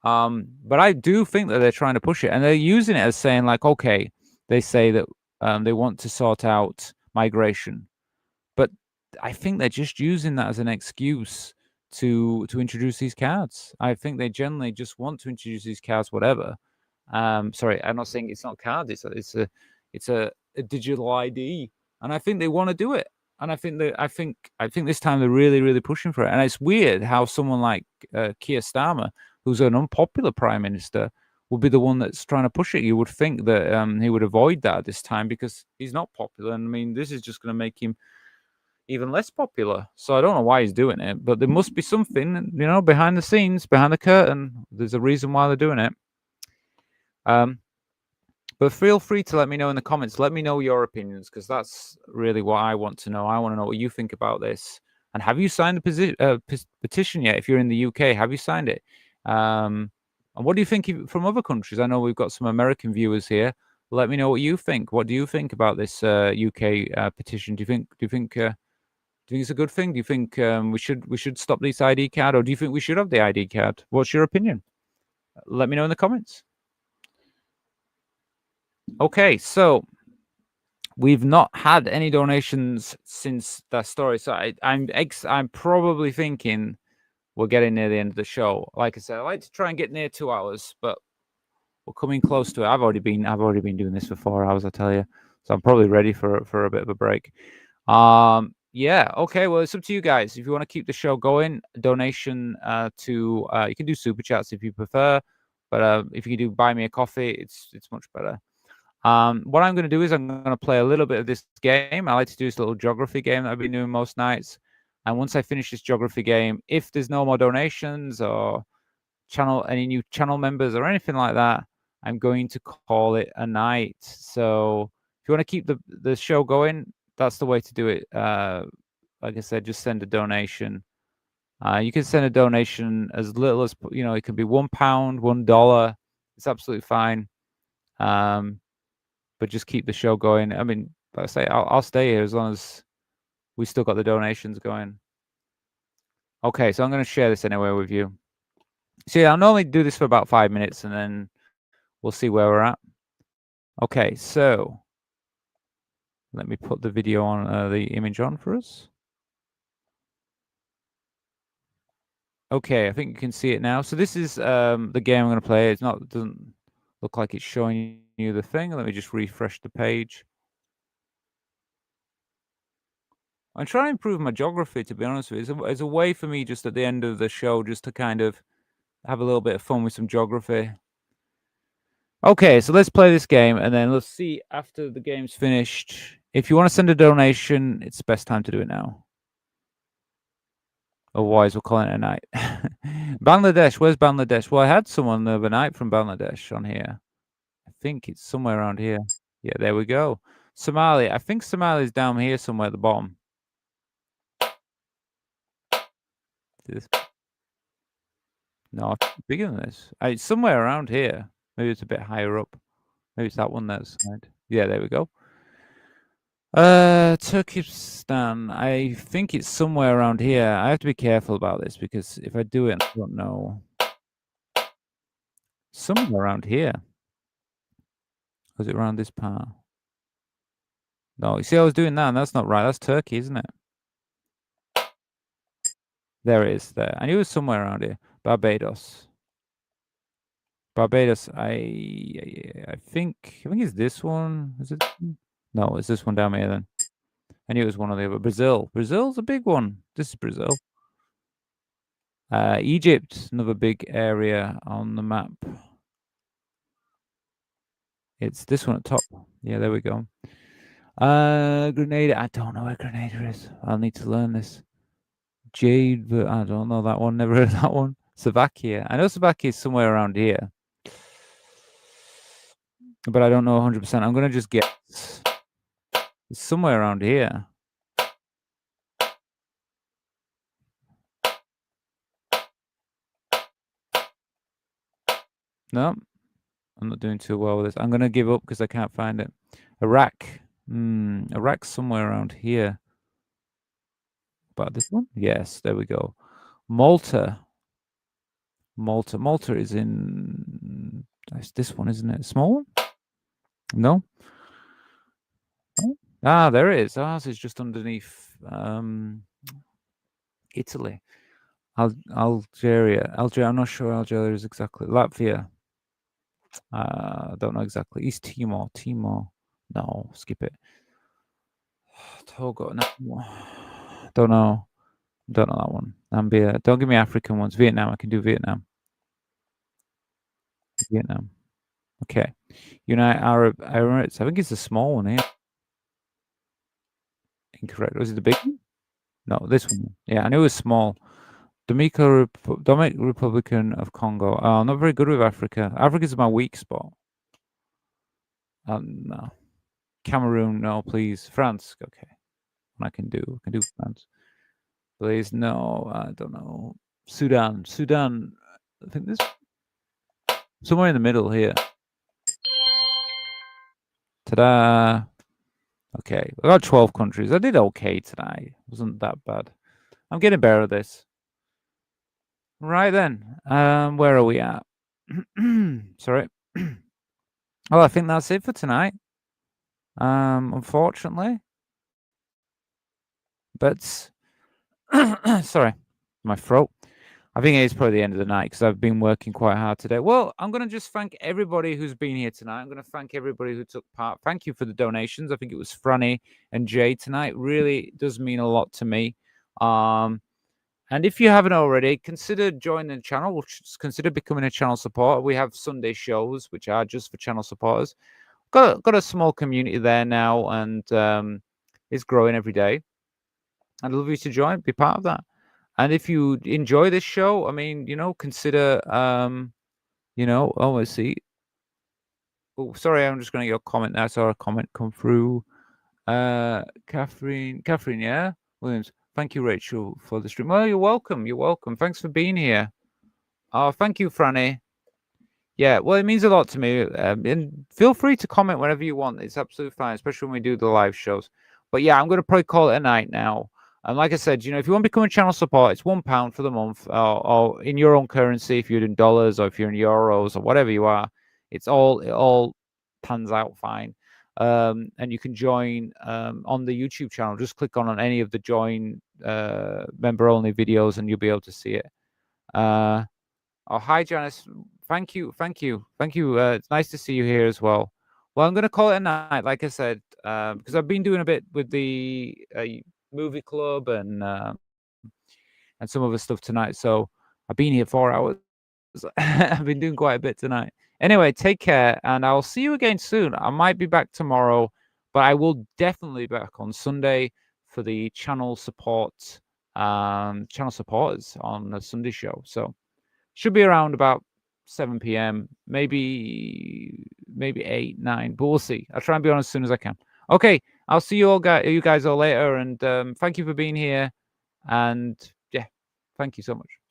But I do think that they're trying to push it, and they're using it as saying like, okay, they say that they want to sort out migration, but I think they're just using that as an excuse to introduce these cards. I think they generally just want to introduce these cards, whatever. Sorry, I'm not saying it's not cards. It's a digital ID, and I think they want to do it. And I think this time they're really pushing for it. And it's weird how someone like Keir Starmer, who's an unpopular prime minister, will be the one that's trying to push it. You would think that he would avoid that this time because he's not popular. And I mean, this is just going to make him even less popular. So I don't know why he's doing it, but there must be something, behind the scenes, behind the curtain. There's a reason why they're doing it. But feel free to let me know in the comments. Let me know your opinions, because that's really what I want to know. I want to know what you think about this. And have you signed the petition yet? If you're in the UK, have you signed it? And what do you think from other countries? I know we've got some American viewers here. Let me know what you think. What do you think about this UK petition? Do you think it's a good thing? Do you think we should stop this ID card, or do you think we should have the ID card? What's your opinion? Let me know in the comments. Okay, so we've not had any donations since that story. So I'm probably thinking we're getting near the end of the show. Like I said, I like to try and get near 2 hours, but we're coming close to it. I've already been doing this for 4 hours, I tell you. So I'm probably ready for a bit of a break. Yeah, okay. Well, it's up to you guys. If you want to keep the show going, donation to you can do super chats if you prefer, but if you can do buy me a coffee, it's much better. What I'm going to do is I'm going to play a little bit of this game. I like to do this little geography game that I've been doing most nights. And once I finish this geography game, if there's no more donations or any new channel members or anything like that, I'm going to call it a night. So if you want to keep the show going, that's the way to do it. Like I said, just send a donation. You can send a donation as little as, it can be £1, $1. It's absolutely fine. But just keep the show going. I mean, like I say, I'll stay here as long as we still got the donations going. Okay, so I'm going to share this anyway with you. So yeah, I'll normally do this for about 5 minutes, and then we'll see where we're at. Okay, so let me put the video on, the image on for us. Okay, I think you can see it now. So this is the game I'm going to play. Doesn't look like it's showing you the thing. Let me just refresh the page. I'm trying to improve my geography, to be honest with you. It's a way for me just at the end of the show just to kind of have a little bit of fun with some geography. Okay, so let's play this game, and then let's see after the game's finished. If you want to send a donation, it's the best time to do it now. Otherwise, we're calling it a night. Bangladesh, where's Bangladesh? Well, I had someone the other night from Bangladesh on here. I think it's somewhere around here. Yeah, there we go. Somalia. I think Somalia is down here somewhere at the bottom. No, bigger than this. It's somewhere around here. Maybe it's a bit higher up. Maybe it's that one that's side. Yeah, there we go. Turkestan. I think it's somewhere around here. I have to be careful about this because if I do it, I don't know. Somewhere around here. Was it around this part? No, you see, I was doing that, and that's not right. That's Turkey, isn't it? There it is. There. I knew it was somewhere around here. Barbados. Barbados. I think it's this one. Is it? No, it's this one down here then. I knew it was one of the other. Brazil. Brazil's a big one. This is Brazil. Egypt, another big area on the map. It's this one at top. Yeah, there we go. Grenada. I don't know where Grenada is. I'll need to learn this. Jade. I don't know that one. Never heard of that one. Slovakia. I know Slovakia is somewhere around here, but I don't know 100%. I'm gonna just guess. It's somewhere around here. No, I'm not doing too well with this. I'm gonna give up because I can't find it. Iraq. Iraq's somewhere around here. About this one? Yes, there we go. Malta. Malta is in. That's this one, isn't it? Small one? No. Oh. Ah, there it is. Ours is just underneath Italy. Algeria. I'm not sure Algeria is exactly. Latvia. Don't know exactly. East Timor. No, skip it. Togo. No. Don't know that one. Zambia. Don't give me African ones. Vietnam. I can do Vietnam. Okay. United Arab Emirates. I think it's a small one here. Incorrect. Was it the big one? No, this one. Yeah, I knew it was small. Dominican Republican of Congo. Oh, I'm not very good with Africa. Africa's my weak spot. No. Cameroon, no, please. France, okay. I can do France. Please, no, I don't know. Sudan, I think this somewhere in the middle here. Ta-da! Okay, I got 12 countries. I did okay tonight. Wasn't that bad. I'm getting better at this. Right then, where are we at? Sorry. Oh, I think that's it for tonight. Unfortunately, but sorry, my throat. I think it's probably the end of the night because I've been working quite hard today. Well, I'm going to just thank everybody who's been here tonight. I'm going to thank everybody who took part. Thank you for the donations. I think it was Franny and Jay tonight. Really does mean a lot to me. And if you haven't already, consider joining the channel. Consider becoming a channel supporter. We have Sunday shows, which are just for channel supporters. Got a small community there now, and it's growing every day. I'd love you to join, be part of that. And if you enjoy this show, I mean, consider, let's see. Oh, sorry, I'm just going to get a comment there. I saw a comment come through. Catherine, yeah, Williams. Thank you, Rachel, for the stream. Well, you're welcome. Thanks for being here. Oh, thank you, Franny. Yeah, well, it means a lot to me. And feel free to comment whenever you want. It's absolutely fine, especially when we do the live shows. But yeah, I'm going to probably call it a night now. And like I said, if you want to become a channel support, it's £1 for the month, or in your own currency, if you're in dollars or if you're in euros or whatever you are, it all pans out fine. And you can join on the YouTube channel. Just click on any of the join member only videos and you'll be able to see it. Oh, hi, Janice. Thank you. It's nice to see you here as well. Well, I'm going to call it a night, like I said, because I've been doing a bit with the movie club and some other stuff tonight. So I've been here 4 hours. I've been doing quite a bit tonight. Anyway, take care, and I'll see you again soon. I might be back tomorrow, but I will definitely be back on Sunday for the channel supporters on the Sunday show. So should be around about 7 p.m, maybe 8, 9, but we'll see. I'll try and be on as soon as I can. Okay, I'll see you guys all later, and thank you for being here, and yeah, thank you so much.